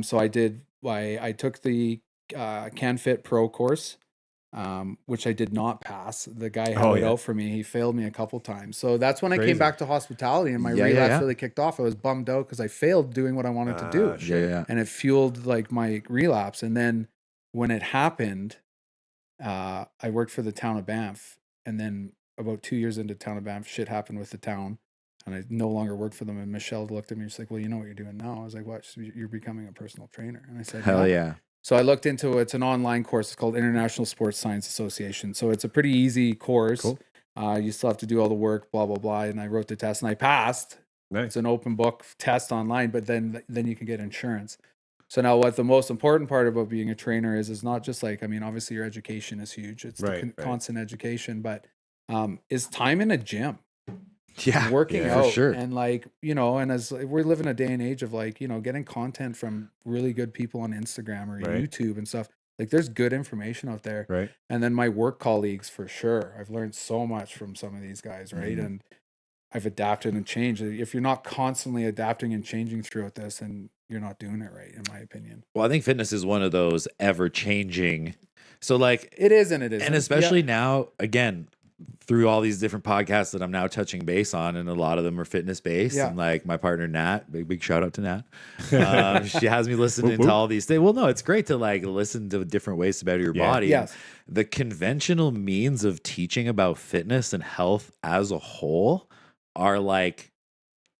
So I took the CanFit Pro course, which I did not pass. The guy had it out for me. He failed me a couple times. So that's when I came back to hospitality and my relapse really kicked off. I was bummed out because I failed doing what I wanted to do. And it fueled like my relapse. And then when it happened, I worked for the town of Banff. And then about 2 years into town of Banff, shit happened with the town. And I no longer worked for them. And Michelle looked at me. She's like, well, you know what you're doing now? I was like, what? You're becoming a personal trainer. And I said, hell yeah. So I looked into it's an online course. It's called International Sports Science Association. So it's a pretty easy course. Cool. You still have to do all the work, blah, blah, blah. And I wrote the test and I passed. Nice. It's an open book test online, but then you can get insurance. So now what the most important part about being a trainer is not just like, I mean, obviously your education is huge. It's the Right. constant education, but is time in a gym, Yeah, working Yeah. for out, sure. and like, you know, and as we live in a day and age of like, you know, getting content from really good people on Instagram or Right. YouTube and stuff. Like there's good information out there. Right. And then my work colleagues, for sure. I've learned so much from some of these guys, right? Mhm. And I've adapted and changed. If you're not constantly adapting and changing throughout this, then you're not doing it right, in my opinion. Well, I think fitness is one of those ever changing. So like, It is and it isn't. and especially now, again, through all these different podcasts that I'm now touching base on, and a lot of them are fitness based. Yeah. And like my partner Nat, big shout out to Nat. She has me listening Whoop, to whoop. all these things. Well, no, it's great to like listen to different ways to better your Yeah. body. Yes. And the conventional means of teaching about fitness and health as a whole are like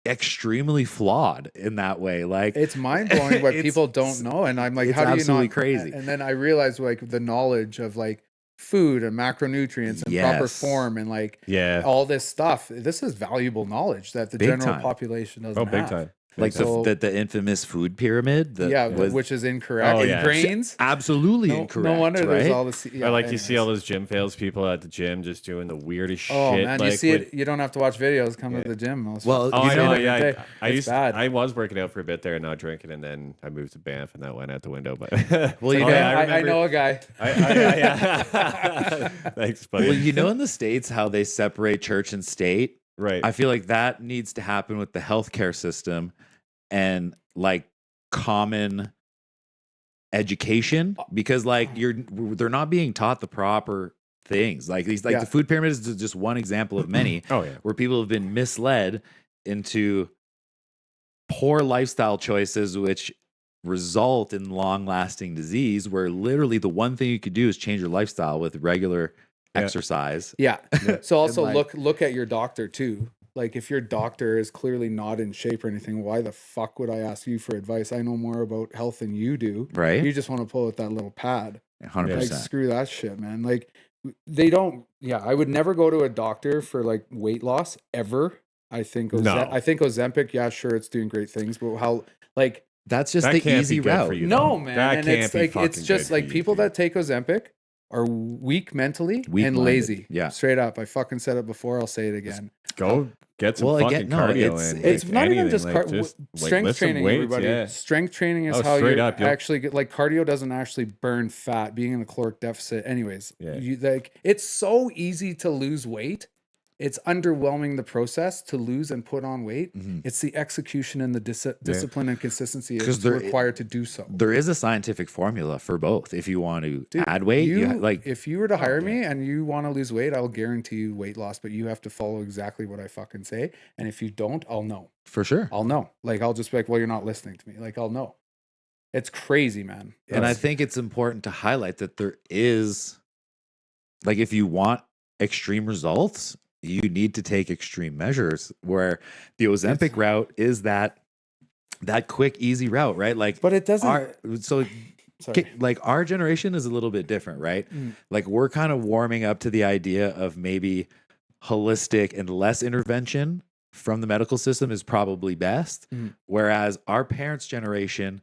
extremely flawed in that way. Like It's mind blowing what It's- people don't know. And I'm like, it's how do you absolutely not? crazy. And then I realized like the knowledge of like food and macronutrients and proper Yes. form and like Yeah. all this stuff. This is valuable knowledge that the Big general time. population doesn't Oh, big have. time. like So- the infamous food pyramid that Yeah, was which is incorrect. Oh, And yeah. grains. absoltly No, incorrect. no wonder right? there's all this. Or Yeah, like you see anyways. all those gym fails people at the gym just doing the weirdest Oh shit. man, like, you see with- it. You don't have to watch videos. Come Yeah. to the gym. Well, Oh, you I know, know. every Yeah, day. I It's used. bad. I was working out for a bit there and not drinking, and then I moved to Banff, and that went out the window. But Well, you Oh, know, yeah, I remember- know a guy. yeah. Thanks, buddy. well, you know, in the States, how they separate church and state. Right. I feel like that needs to happen with the healthcare system and like common education, because like they're not being taught the proper things. Like these, like Yeah. the food pyramid is just one example of many Oh yeah. where people have been misled into poor lifestyle choices, which result in long-lasting disease. Where literally the one thing you could do is change your lifestyle with regular Yeah. exercise. Yeah. So also And, like- look at your doctor too. Like if your doctor is clearly not in shape or anything, why the fuck would I ask you for advice? I know more about health than you do. Right? You just want to pull out that little pad. 100%. Like screw that shit, man. Like they don't. Yeah, I would never go to a doctor for like weight loss ever. I think No. I think Ozempic. Yeah, sure, it's doing great things, but how like That's just That the can't easy be good route. for you. no, though. man. That And can't it's be like it's fucking just good like for you, people dude. that take Ozempic are weak mentally and Weak-minded. lazy. Yeah. Straight up. I fucking said it before. I'll say it again. Go get some Well, fucking again, no, cardio it's- in. It's like, not even anything, just, like, like, strength lift some training, weights, everybody. yeah. Strength training is Oh, how straight you up, you'll- actually get, like cardio doesn't actually burn fat, being in the caloric deficit. Anyways, Yeah. you like it's so easy to lose weight. It's underwhelming the process to lose and put on weight. Mhm. It's the execution and the discipline and consistency 'Cause is there- required to do so. There is a scientific formula for both. If you want to Dude, add weight, you, like if you were to hire yeah. me and you want to lose weight, I'll guarantee you weight loss, but you have to follow exactly what I fucking say. And if you don't, I'll know. for sure. I'll know. Like I'll just be like, well, you're not listening to me. Like I'll know. It's crazy, man. And I It's- think it's important to highlight that there is, like, if you want extreme results, you need to take extreme measures. Where the Ozempic route is that quick, easy route, right? Like, but it doesn't. Sorry. like our generation is a little bit different, right? Mm. Like we're kind of warming up to the idea of maybe holistic and less intervention from the medical system is probably best. Mm. Whereas our parents' generation,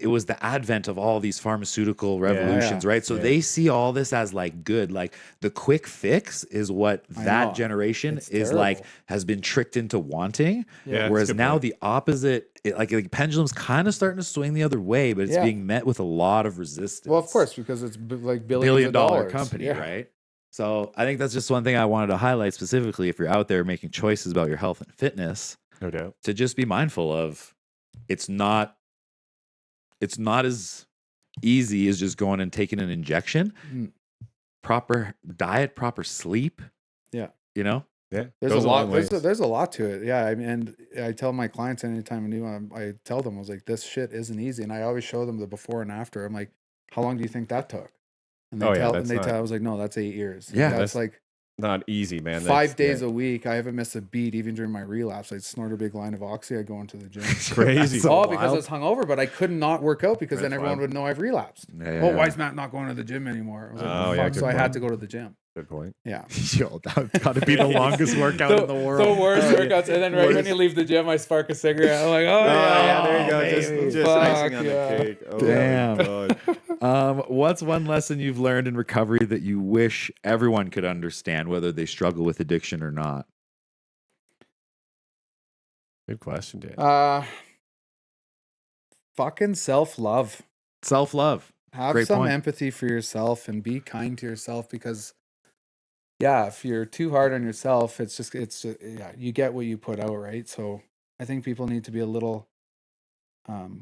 it was the advent of all these pharmaceutical revolutions, right? So Yeah. they see all this as like good. Like the quick fix is what I that know. generation It's is like, terrible. has been tricked into wanting. Yeah, that's a Whereas good now point. the opposite, like pendulum's kind of starting to swing the other way, but it's Yeah. being met with a lot of resistance. Well, of course, because it's like billions $1 billion of dollars. company, Yeah. right? So I think that's just one thing I wanted to highlight specifically if you're out there making choices about your health and fitness, No doubt. to just be mindful of it's not as easy as just going and taking an injection. Mm. Proper diet, proper sleep. Yeah. You know? Yeah. There's goes a lot. long ways. There's a lot to it. Yeah. I mean, and I tell my clients anytime I do, I tell them, I was like, this shit isn't easy, and I always show them the before and after. I'm like, how long do you think that took? And they Oh, yeah, tell, that's and they not- tell. I was like, no, that's 8 years. Yeah, that's that's like Not easy, man. 5 days yeah. a week. I haven't missed a beat, even during my relapse. I'd snort a big line of oxy. I'd go into the gym. Crazy. So because I wild. was hungover, but I could not work out because then That's everyone wild. would know I've relapsed. Yeah, Oh, yeah. why is Matt not going to the gym anymore? I was like, Oh, oh, yeah, fuck. good So I had point. to go to the gym. Good point. Yeah. Yo, that's got to be the longest workout in the world. The worst workouts. And then right when you leave the gym, I spark a cigarette. I'm like, oh, yeah, there you go. baby. Just Fuck, icing on yeah. the cake. Oh Damn. my god. What's one lesson you've learned in recovery that you wish everyone could understand, whether they struggle with addiction or not? Good question, Dan. Fucking self-love. Self-love. Have Great some point. empathy for yourself and be kind to yourself, because yeah, if you're too hard on yourself, it's just yeah, you get what you put out, right? So I think people need to be a little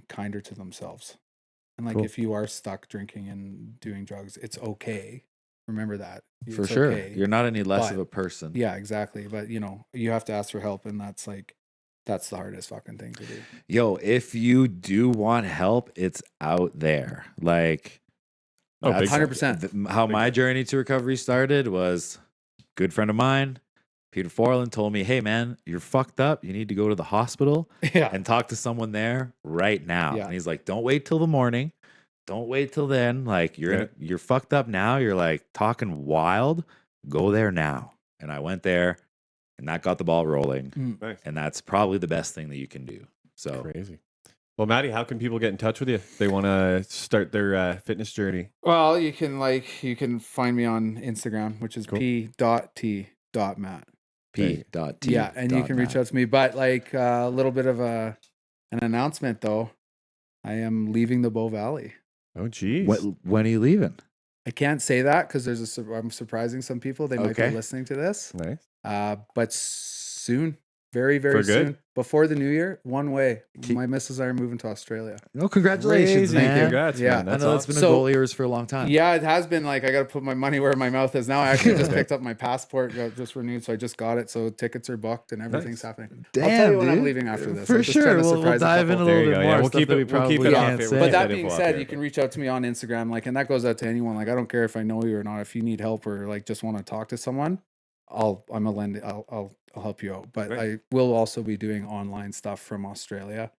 kinder to themselves. And like, Cool. if you are stuck drinking and doing drugs, it's okay. Remember that. For It's sure. okay. You're not any less of But- a person. Yeah, exactly. But you have to ask for help, and that's the hardest fucking thing to do. Yo, if you do want help, it's out there. Like, Oh, big that's 100%. how my journey to recovery started was a good friend of mine, Peter Forland, told me, hey, man, you're fucked up. You need to go to the hospital Yeah. and talk to someone there right now. Yeah. And he's like, don't wait till the morning. Don't wait till then. Like, you're fucked up now. You're like talking wild. Go there now. And I went there, and that got the ball rolling. Nice. And that's probably the best thing that you can do. So Crazy. Well, Maddie, how can people get in touch with you if they want to start their fitness journey? Well, you can find me on Instagram, which is Cool. p.t.matt. P.T. Yeah, and you can reach out to me. But like a little bit of an announcement though. I am leaving the Bow Valley. Oh, geez. When are you leaving? I can't say that because I'm surprising some people. They might Okay. be listening to this. Nice. But soon, very, very For good? soon, before the new year, one way. Keep- My missus and I are moving to Australia. No, congratulations, Crazy. man. Congrats, Yeah. man. I That's know it's awesome. been a So- goal of yours for a long time. Yeah, it has been like I got to put my money where my mouth is now. I actually just picked up my passport, got just renewed, so I just got it. So tickets are booked and everything's Nice. happening. Damn, I'll tell you when I'm dude. leaving after this. For I'm just trying sure. to We'll surprise a dive in couple. a There little you bit go. more. Yeah, we'll stuff keep that it- we we'll keep probably it off can't here. say. But that Said it being before, said, okay. you can reach out to me on Instagram, like, and that goes out to anyone. Like, I don't care if I know you or not. If you need help or like just want to talk to someone, I'll help you out. But Right. I will also be doing online stuff from Australia.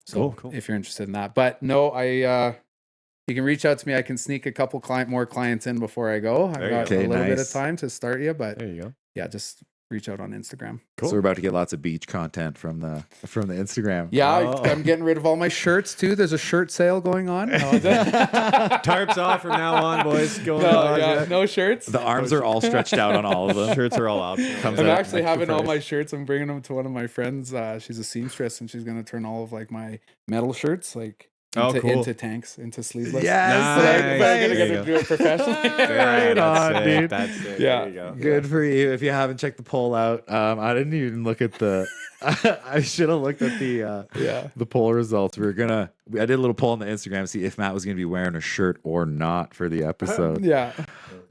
So Cool. if you're interested in that, but no, you can reach out to me. I can sneak a couple more clients in before I go. I've There you got go. a little bit of Nice. time to start you, but There you go. yeah, just reach out on Instagram. Cool. So we're about to get lots of beach content from the Instagram. Yeah, Oh. I'm getting rid of all my shirts too. There's a shirt sale going on. No, Tarps off from now on, boys. Going on. yeah, no shirts. The arms are all stretched out on all of them. Shirts are all optional. Comes I'm out actually extra having all price. my shirts. I'm bringing them to one of my friends. She's a seamstress, and she's gonna turn all of like my metal shirts like Oh, into, cool. into tanks, into sleeveless. Yes, So Nice. I'm gonna There get you to go. do it professionally. Right That's on, sick. dude. That's sick. Yeah. There you go. Good for you. If you haven't checked the poll out, I didn't even look at the. I should have looked at the Yeah. the poll results. I did a little poll on the Instagram to see if Matt was going to be wearing a shirt or not for the episode. Yeah.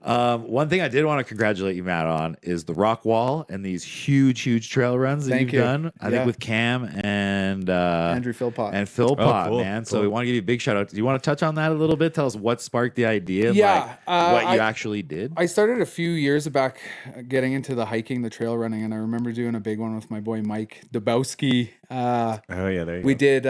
One thing I did want to congratulate you, Matt, on is the rock wall and these huge trail runs that Thank you've you. done. I think Yeah. with Cam and Andrew Philpott. and Phil Pot, cool, man. So cool. we want to give you a big shout out. Do you want to touch on that a little bit? Tell us what sparked the idea. and, Yeah, like, what you I- actually did. I started a few years back getting into the hiking, the trail running, and I remember doing a big one with my boy Mike Dabowski. Oh yeah, there you We go. did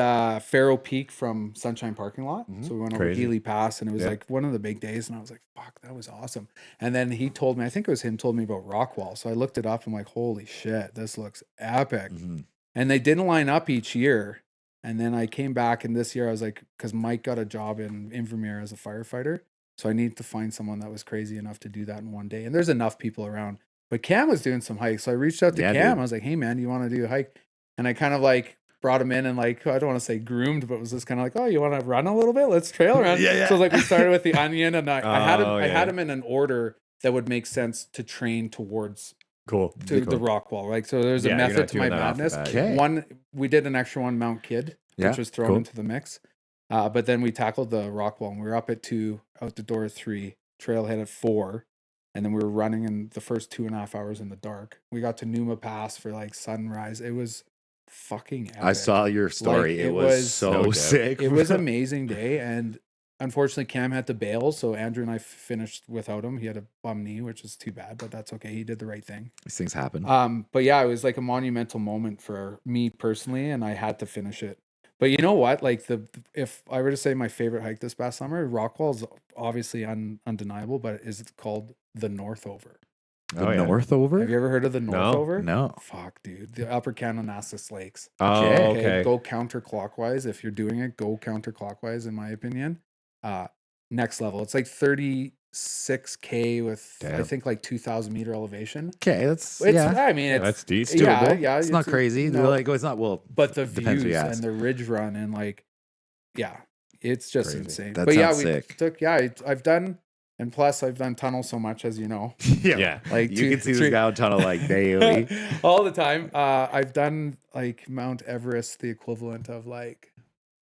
Faro Peak from Sunshine Parking Lot. So we went over Crazy. Healy Pass, and it was Yeah. like one of the big days, and I was like, fuck, that was awesome. And then he told me, I think it was him, told me about Rockwall. So I looked it up. I'm like, holy shit, this looks epic. Mhm. And they didn't line up each year. And then I came back, and this year I was like, because Mike got a job in Invermere as a firefighter. So I needed to find someone that was crazy enough to do that in one day. And there's enough people around. But Cam was doing some hikes. So I reached out to Yeah, Cam. dude. I was like, hey, man, you want to do a hike? And I kind of like brought him in and like, I don't want to say groomed, but it was just kind of like, oh, you want to run a little bit? Let's trail run. Yeah. So like we started with the onion, and I had him. Oh, I yeah. had him in an order that would make sense to train towards Cool. to Cool. the rock wall. Like, so there's a Yeah, you're method not to my doing that off the madness. bat. Okay. One, we did an extra one, Mount Kidd, Yeah, which was thrown cool. into the mix. But then we tackled the rock wall, and we were up at 2, out the door at 3, trailhead at 4. And then we were running in the first 2.5 hours in the dark. We got to Numa Pass for like sunrise. It was fucking epic. I saw your story. Like, it it was was so no doubt. sick. It was an amazing day. And unfortunately, Cam had to bail. So Andrew and I finished without him. He had a bum knee, which is too bad, but that's okay. He did the right thing. These things happen. But yeah, it was like a monumental moment for me personally, and I had to finish it. But you know what? Like if I were to say my favorite hike this past summer, Rockwall is obviously undeniable, but is called the Northover. The Oh, yeah. North Have over? you ever heard of the No. Northover? No. Fuck, dude. The Upper Kananaskis Lakes. Oh, Okay. okay. Go counterclockwise. If you're doing it, go counterclockwise, in my opinion. Next level. It's like 36K with, I Damn. think, like 2,000 meter elevation. Okay, that's It's, yeah. I mean, Yeah, it's, that's decent. yeah, Doable. yeah. It's not crazy. No, Like it's not well, but the depends who views you and ask. the ridge run and like, yeah, it's just Crazy. insane. That But yeah, sounds we sick. took, I've done, and plus I've done tunnels so much, as you know. Yeah. Like You can see this guy on tunnel like daily. all the time. I've done like Mount Everest, the equivalent of like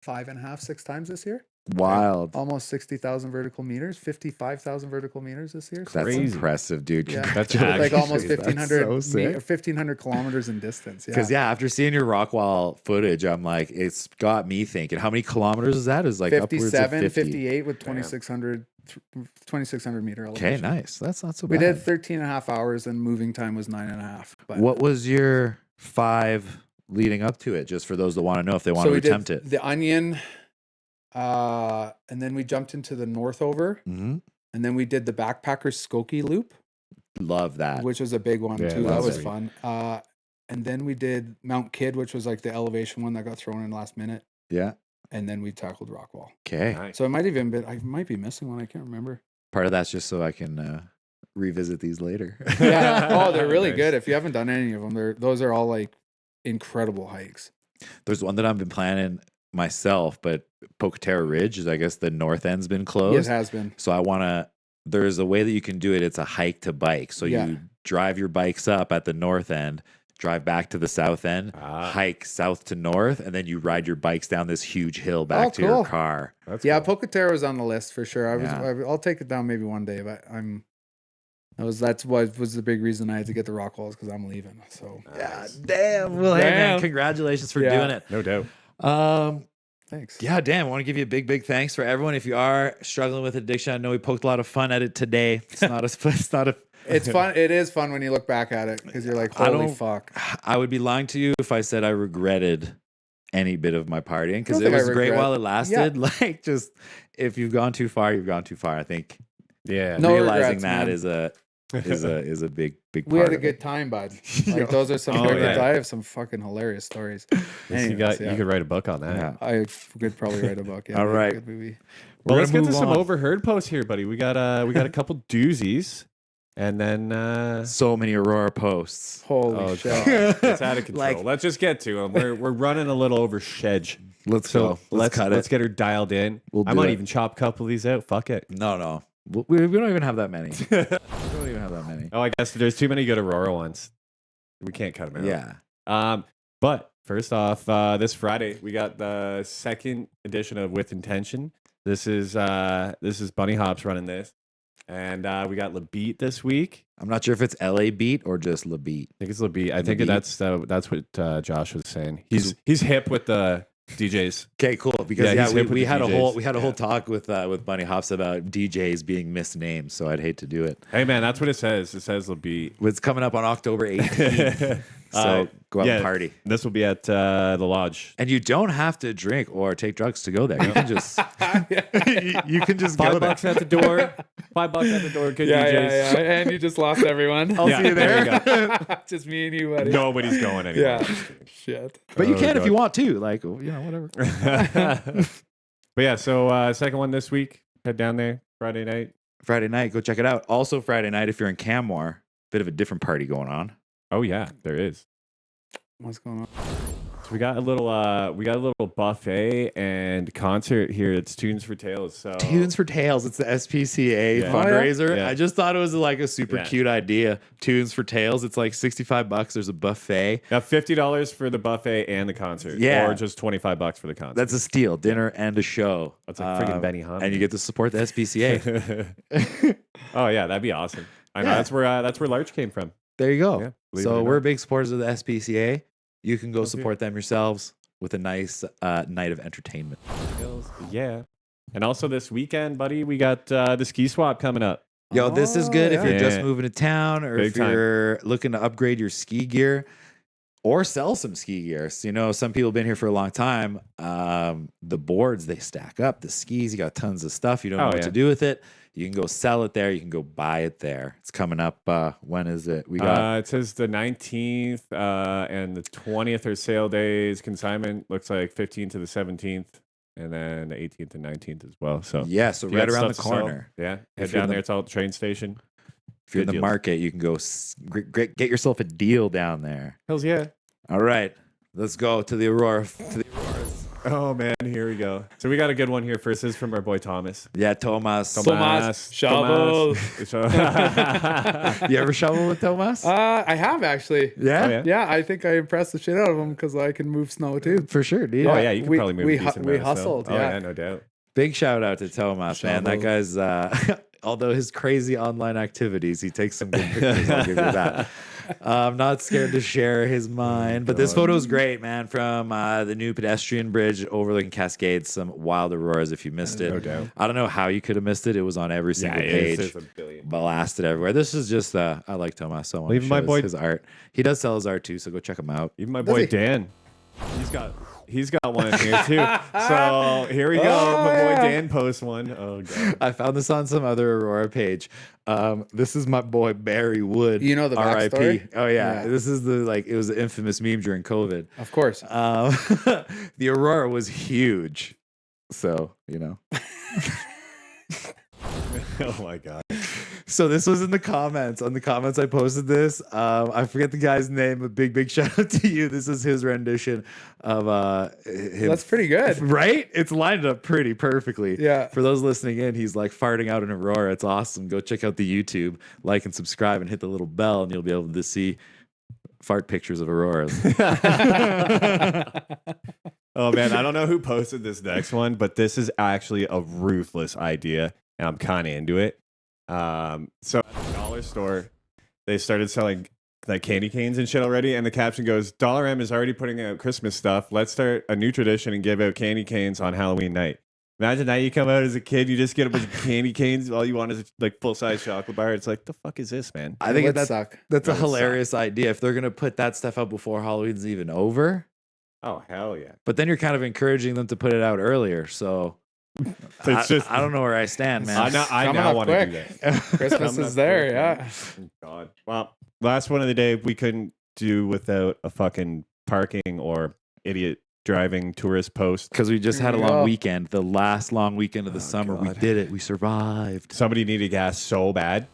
5.5, 6 times this year. Wild. Almost 60,000 vertical meters, 55,000 vertical meters this year. That's Crazy. impressive, dude. Yeah. That's like actually almost crazy. 1,500 That's so sick. 1,500 kilometers in distance. Because yeah, after seeing your Rockwall footage, I'm like, it's got me thinking. How many kilometers is that? Is like upwards of 57, 50. 58 with Damn. 2,600 meter elevation. Okay, nice. That's not so We bad. did 13 and a half hours and moving time was 9.5. But What was your 5 leading up to it? Just for those that want to know if they want to we attempt did it. the Onion, and then we jumped into the Northover, Mm-hmm. and then we did the Backpackers Skokie Loop, Love that. which was a big one Yeah, too. That love was it. fun. And then we did Mount Kidd, which was like the elevation one that got thrown in last minute, Yeah. and then we tackled Rockwall. Okay. Nice. So I might be missing one. I can't remember. Part of that's just so I can revisit these later. Yeah. Oh, they're really Nice. good. If you haven't done any of them, those are all like incredible hikes. There's one that I've been planning myself, but Pocatera Ridge is, I guess, the north end's been It closed. has been. So I want to. There's a way that you can do it. It's a hike to bike. So Yeah. you drive your bikes up at the north end, drive back to the south end, hike south to north, and then you ride your bikes down this huge hill back Oh, to your cool. car. That's Yeah, cool. Pocatera was on the list for sure. Yeah. I'll take it down maybe one day, but that's what was the big reason I had to get the rock walls because I'm leaving. So Yeah, damn. Well, hey man, Damn. congratulations for Yeah. doing it. No doubt. thanks. Yeah, damn. I want to give you a big thanks for everyone. If you are struggling with addiction, I know we poked a lot of fun at it today. It's not a. It's fun. It is fun when you look back at it because you're like, I holy don't- fuck. I would be lying to you if I said I regretted any bit of my partying because Don't it think I was great regret- while it lasted. Like, just if you've gone too far, you've gone too far. I think Yeah. No realizing regrets, that man. is a big part. We had a of good it. time, bud. Like those are some. Oh, fucking, yeah. I have some fucking hilarious stories. You could write a book on that. Yeah. I could probably write a book. Yeah, All make a right. good movie. Well, We're let's get gonna to move some on. overheard posts here, buddy. We got a couple doozies, and then So many Aurora posts. Holy oh shit! god, it's out of control. Like- Let's just get to them. We're running a little over schedge. Let's So go. Let's cut let's it. get her dialed in. We'll I do might it. even chop a couple of these out. Fuck it. No. We don't even have that many. We don't even have that many. Oh, I guess there's too many good Aurora ones. We can't cut them out. Yeah. But first off, this Friday we got the second edition of With Intention. This is Bunny Hops running this, and we got LaBeat this week. I'm not sure if it's LA Beat or just La Beat. I think it's LaBeat. I think LaBeat. that's what Josh was saying. He's hip with the DJs. Okay, cool. Because Yeah, he's hip with we the had a DJs. whole talk with Bunny Hops about DJs being misnamed, so I'd hate to do it. Hey man, that's what it says. It says LaBeat. It's coming up on October 18th, so go out and party. This will be at the lodge. And you don't have to drink or take drugs to go there. You can just you can just go there. $5 at the door. $5 at the door. Good Yeah, DJs. yeah. And you just lost everyone. I'll Yeah, see you there. there you Just me and you, buddy. Nobody's going anywhere. Yeah. Shit. But you Oh, can if God. you want to, like whatever. But yeah, so second one this week. Head down there Friday night. Friday night, go check it out. Also Friday night, if you're in Canmore, bit of a different party going on. Oh yeah, there is. What's going on? So we got a little buffet and concert here. It's Tunes for Tales. So Tunes for Tales. It's the SPCA Yeah. fundraiser. Yeah. I just thought it was like a super Yeah. cute idea. Tunes for Tales. It's like $65. There's a buffet. got $50 for the buffet and the concert. Yeah. Or just $25 for the concert. That's a steal. Dinner and a show. That's like freaking Benihana. And you get to support the SPCA. Oh yeah, that'd be awesome. I know Yeah. that's where Larch came from. There you go. Yeah, believe it So or we're not. big supporters of the SPCA. You can go Okay. support them yourselves with a nice night of entertainment. Yeah. And also this weekend, buddy, we got the ski swap coming up. Yo, this is good if yeah. you're just Yeah. moving to town or Big if time. you're looking to upgrade your ski gear. or sell some ski gear. So, you know, some people have been here for a long time. The boards, they stack up. The skis, you got tons of stuff. You don't know what to do with it. You can go sell it there. You can go buy it there. It's coming up. When is it? We got. It says the 19th and the 20th are sale days. Consignment looks like 15th to the 17th, and then the 18th and 19th as well. So Yeah, so if you right got around the stuff to sell, corner. yeah, head If you're down in there. the- It's all at the train station. If you're in Good the deals. market, you can go get yourself a deal down there. Hells yeah. All right, let's go to the Aurora. Oh man, here we go. So we got a good one here first. This is from our boy Thomas. Yeah, Tomas. Shovel. You ever shovel with Tomas? I have actually. Yeah? Oh, yeah? Yeah, I think I impressed the shit out of him because I can move snow too. For sure, dude. Oh yeah, you can We- probably move we a decent we amount of snow. hustled, Oh yeah. yeah, no doubt. Big shout out to Tomas, man. That Shovel. guy's, although his crazy online activities, he takes some good pictures. I'll give you that. I'm not scared to share his mind, but this photo is great, man. From the new pedestrian bridge overlooking Cascades, some wild auroras. If you missed it, No doubt. I don't know how you could have missed it. It was on every single it page, is. There's a billion. blasted everywhere. This is just, I like Tomas so much. Even my Shows boy- his art. He does sell his art too, so go check him out. Even my Does boy he? Dan, he's got one in here too. So here we go. My boy yeah. Dan posts one. Oh god. I found this on some other Aurora page. This is my boy Barry Wood. You know the R.I.P. backstory? Oh yeah. Yeah. This is it was an infamous meme during COVID. Of course. The Aurora was huge. So, you know. Oh my god. So this was in the comments. On the comments I posted this. I forget the guy's name, but big shout out to you. This is his rendition of him. That's pretty good. Right? It's lined up pretty perfectly. Yeah. For those listening in, he's like farting out an Aurora. It's awesome. Go check out the YouTube, like and subscribe, and hit the little bell, and you'll be able to see fart pictures of Auroras. Oh man, I don't know who posted this next one, but this is actually a ruthless idea, and I'm kind of into it. So at the dollar store, they started selling like candy canes and shit already, and the caption goes, "Dollar M is already putting out Christmas stuff. Let's start a new tradition and give out candy canes on Halloween night." Imagine that you come out as a kid, you just get a bunch of candy canes. All you want is like full size chocolate bar. It's like, the fuck is this, man? I think It would that's suck. that's a That would hilarious idea if they're gonna put that stuff out before Halloween's even over. Oh hell yeah! But then you're kind of encouraging them to put it out earlier. So It's just I don't know where I stand, man. I Coming now up want to do quick. that. Christmas Coming is up there, quick, yeah. man. Oh, God. Well, last one of the day we couldn't do without a fucking parking or idiot driving tourist post. Because we just had a Here we long go. weekend, the last long weekend of the Oh, summer. We God. did it. We survived. Somebody needed gas so bad.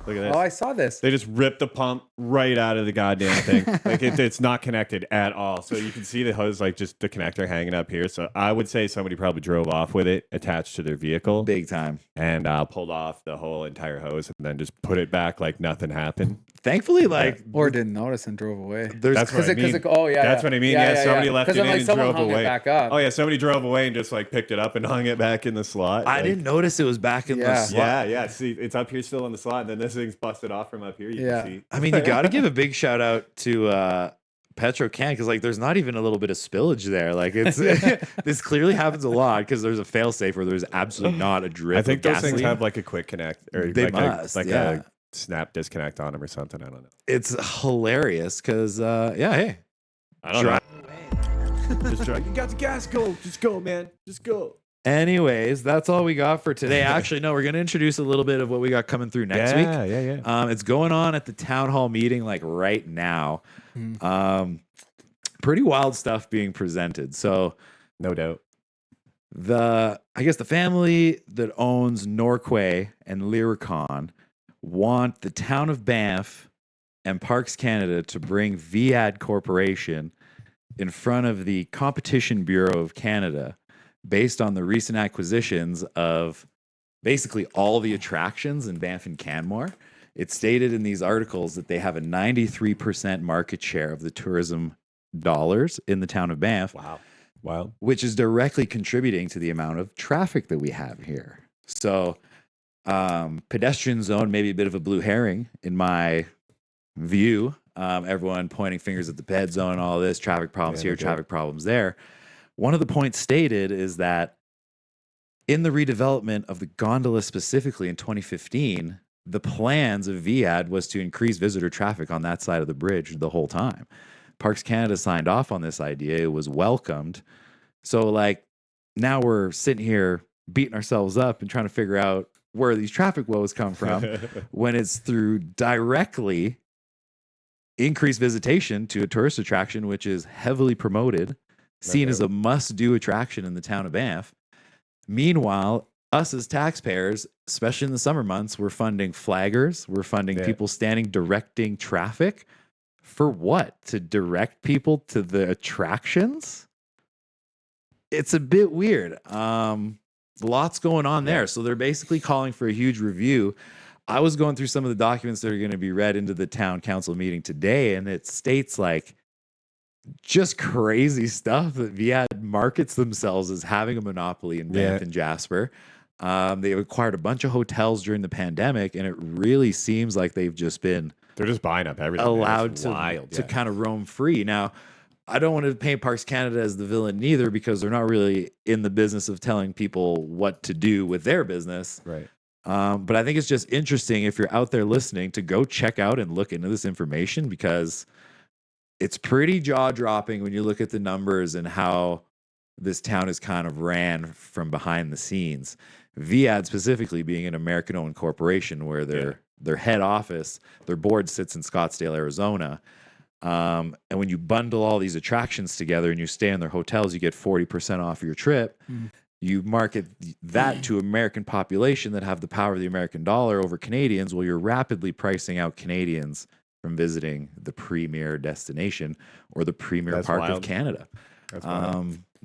Look at this. Oh, I saw this. They just ripped the pump right out of the goddamn thing. Like it's not connected at all. So you can see the hose, like just the connector hanging up here. So I would say somebody probably drove off with it attached to their vehicle Big time. and pulled off the whole entire hose and then just put it back like nothing happened. Thankfully, like Or didn't notice and drove away. there's That's what I mean. Oh yeah, That's yeah. what I mean. Yeah, somebody left it then, in like, and someone drove hung away. It back up. Oh yeah, somebody drove away and just like picked it up and hung it back in the slot. I Like, didn't notice it was back in the Yeah. slot. Yeah. See, it's up here still in the slot, and then this thing's busted off from up here. You Yeah. can see. I mean, you got to give a big shout out to Petro Can because like there's not even a little bit of spillage there. Like it's this clearly happens a lot because there's a fail safe where there's absolutely not a drip. I think of those things gasoline. have like a quick connect or They like must, a yeah. snap disconnect on them or something. I don't know. It's hilarious because yeah, hey, I don't Drive know. Just drive. You got the gas. Go. Just go, man. Just go. Anyways, that's all we got for today. Actually, no, we're going to introduce a little bit of what we got coming through next week. Yeah. It's going on at the town hall meeting like right now. Mm. Pretty wild stuff being presented. So No doubt. I guess the family that owns Norquay and Lyricon want the town of Banff and Parks Canada to bring VAD Corporation in front of the Competition Bureau of Canada based on the recent acquisitions of basically all the attractions in Banff and Canmore. It's stated in these articles that they have a 93% market share of the tourism dollars in the town of Banff, Wow. which is directly contributing to the amount of traffic that we have here. So, pedestrian zone, maybe a bit of a blue herring in my view. Everyone pointing fingers at the ped zone, all this traffic problems here, okay. traffic problems there. One of the points stated is that in the redevelopment of the gondola specifically in 2015, the plans of VAD was to increase visitor traffic on that side of the bridge the whole time. Parks Canada signed off on this idea. It was welcomed. So, like, now we're sitting here beating ourselves up and trying to figure out where these traffic woes come from when it's through directly increased visitation to a tourist attraction, which is heavily promoted, seen as a must-do attraction in the town of Banff. Meanwhile, us as taxpayers, especially in the summer months, we're funding flaggers, we're funding people standing directing traffic. For what? To direct people to the attractions? It's a bit weird. Lots going on there. So they're basically calling for a huge review. I was going through some of the documents that are going to be read into the town council meeting today, and it states like just crazy stuff that VAD markets themselves as having a monopoly in Banff and Jasper. They acquired a bunch of hotels during the pandemic, and it really seems like they've just been they're just buying up everything. Allowed to kind of roam free. Now, I don't want to paint Parks Canada as the villain neither, because they're not really in the business of telling people what to do with their business. Right. But I think it's just interesting, if you're out there listening, to go check out and look into this information, because it's pretty jaw-dropping when you look at the numbers and how this town is kind of ran from behind the scenes. VAD specifically being an American-owned corporation, where their head office, their board sits in Scottsdale, Arizona. And when you bundle all these attractions together and you stay in their hotels, you get 40% off your trip. You market that to American population that have the power of the American dollar over Canadians. Well, you're rapidly pricing out Canadians from visiting the premier destination or the premier park of Canada.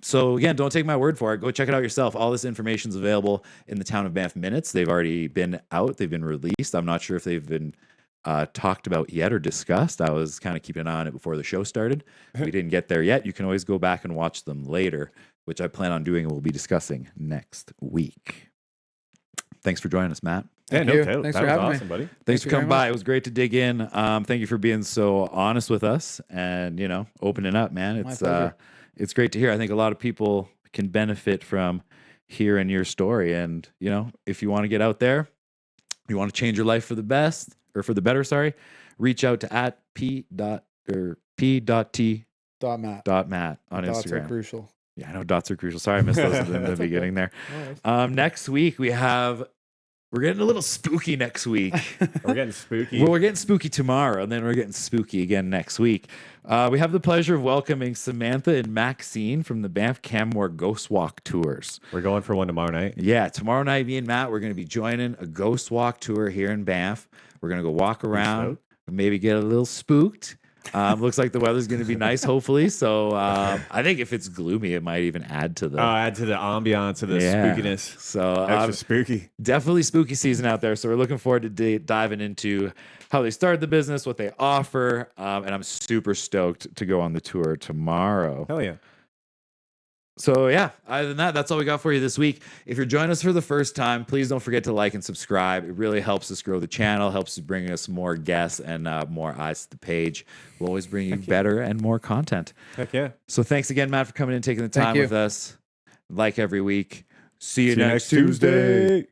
So again, don't take my word for it. Go check it out yourself. All this information is available in the Town of Banff minutes. They've already been out. They've been released. I'm not sure if they've been talked about yet or discussed. I was kind of keeping an eye on it before the show started. We didn't get there yet. You can always go back and watch them later, which I plan on doing and we'll be discussing next week. Thanks for joining us, Matt. Thanks for having me, buddy. Thanks for coming by. It was great to dig in. Thank you for being so honest with us and, opening up, man. It's great to hear. I think a lot of people can benefit from hearing your story. And, if you want to get out there, you want to change your life for the best or for the better, reach out to @p.t.matt on Instagram. Dots are crucial. Yeah, I know dots are crucial. Sorry, I missed those in the beginning there. Next week we're getting a little spooky next week. We're getting spooky. Well, we're getting spooky tomorrow, and then we're getting spooky again next week. We have the pleasure of welcoming Samantha and Maxine from the Banff Canmore Ghost Walk Tours. We're going for one tomorrow night. Yeah, tomorrow night, me and Matt, we're going to be joining a Ghost Walk tour here in Banff. We're going to go walk around, maybe get a little spooked. Looks like the weather's going to be nice, hopefully. So I think if it's gloomy, it might even add to the ambiance of the spookiness. So extra spooky. Definitely spooky season out there. So we're looking forward to diving into how they started the business, what they offer, and I'm super stoked to go on the tour tomorrow. Hell yeah. So yeah, other than that, that's all we got for you this week. If you're joining us for the first time, please don't forget to like and subscribe. It really helps us grow the channel, helps bring us more guests and more eyes to the page. We'll always bring you better and more content. Heck yeah. So thanks again, Matt, for coming in and taking the time with us. Like every week. See you next Tuesday.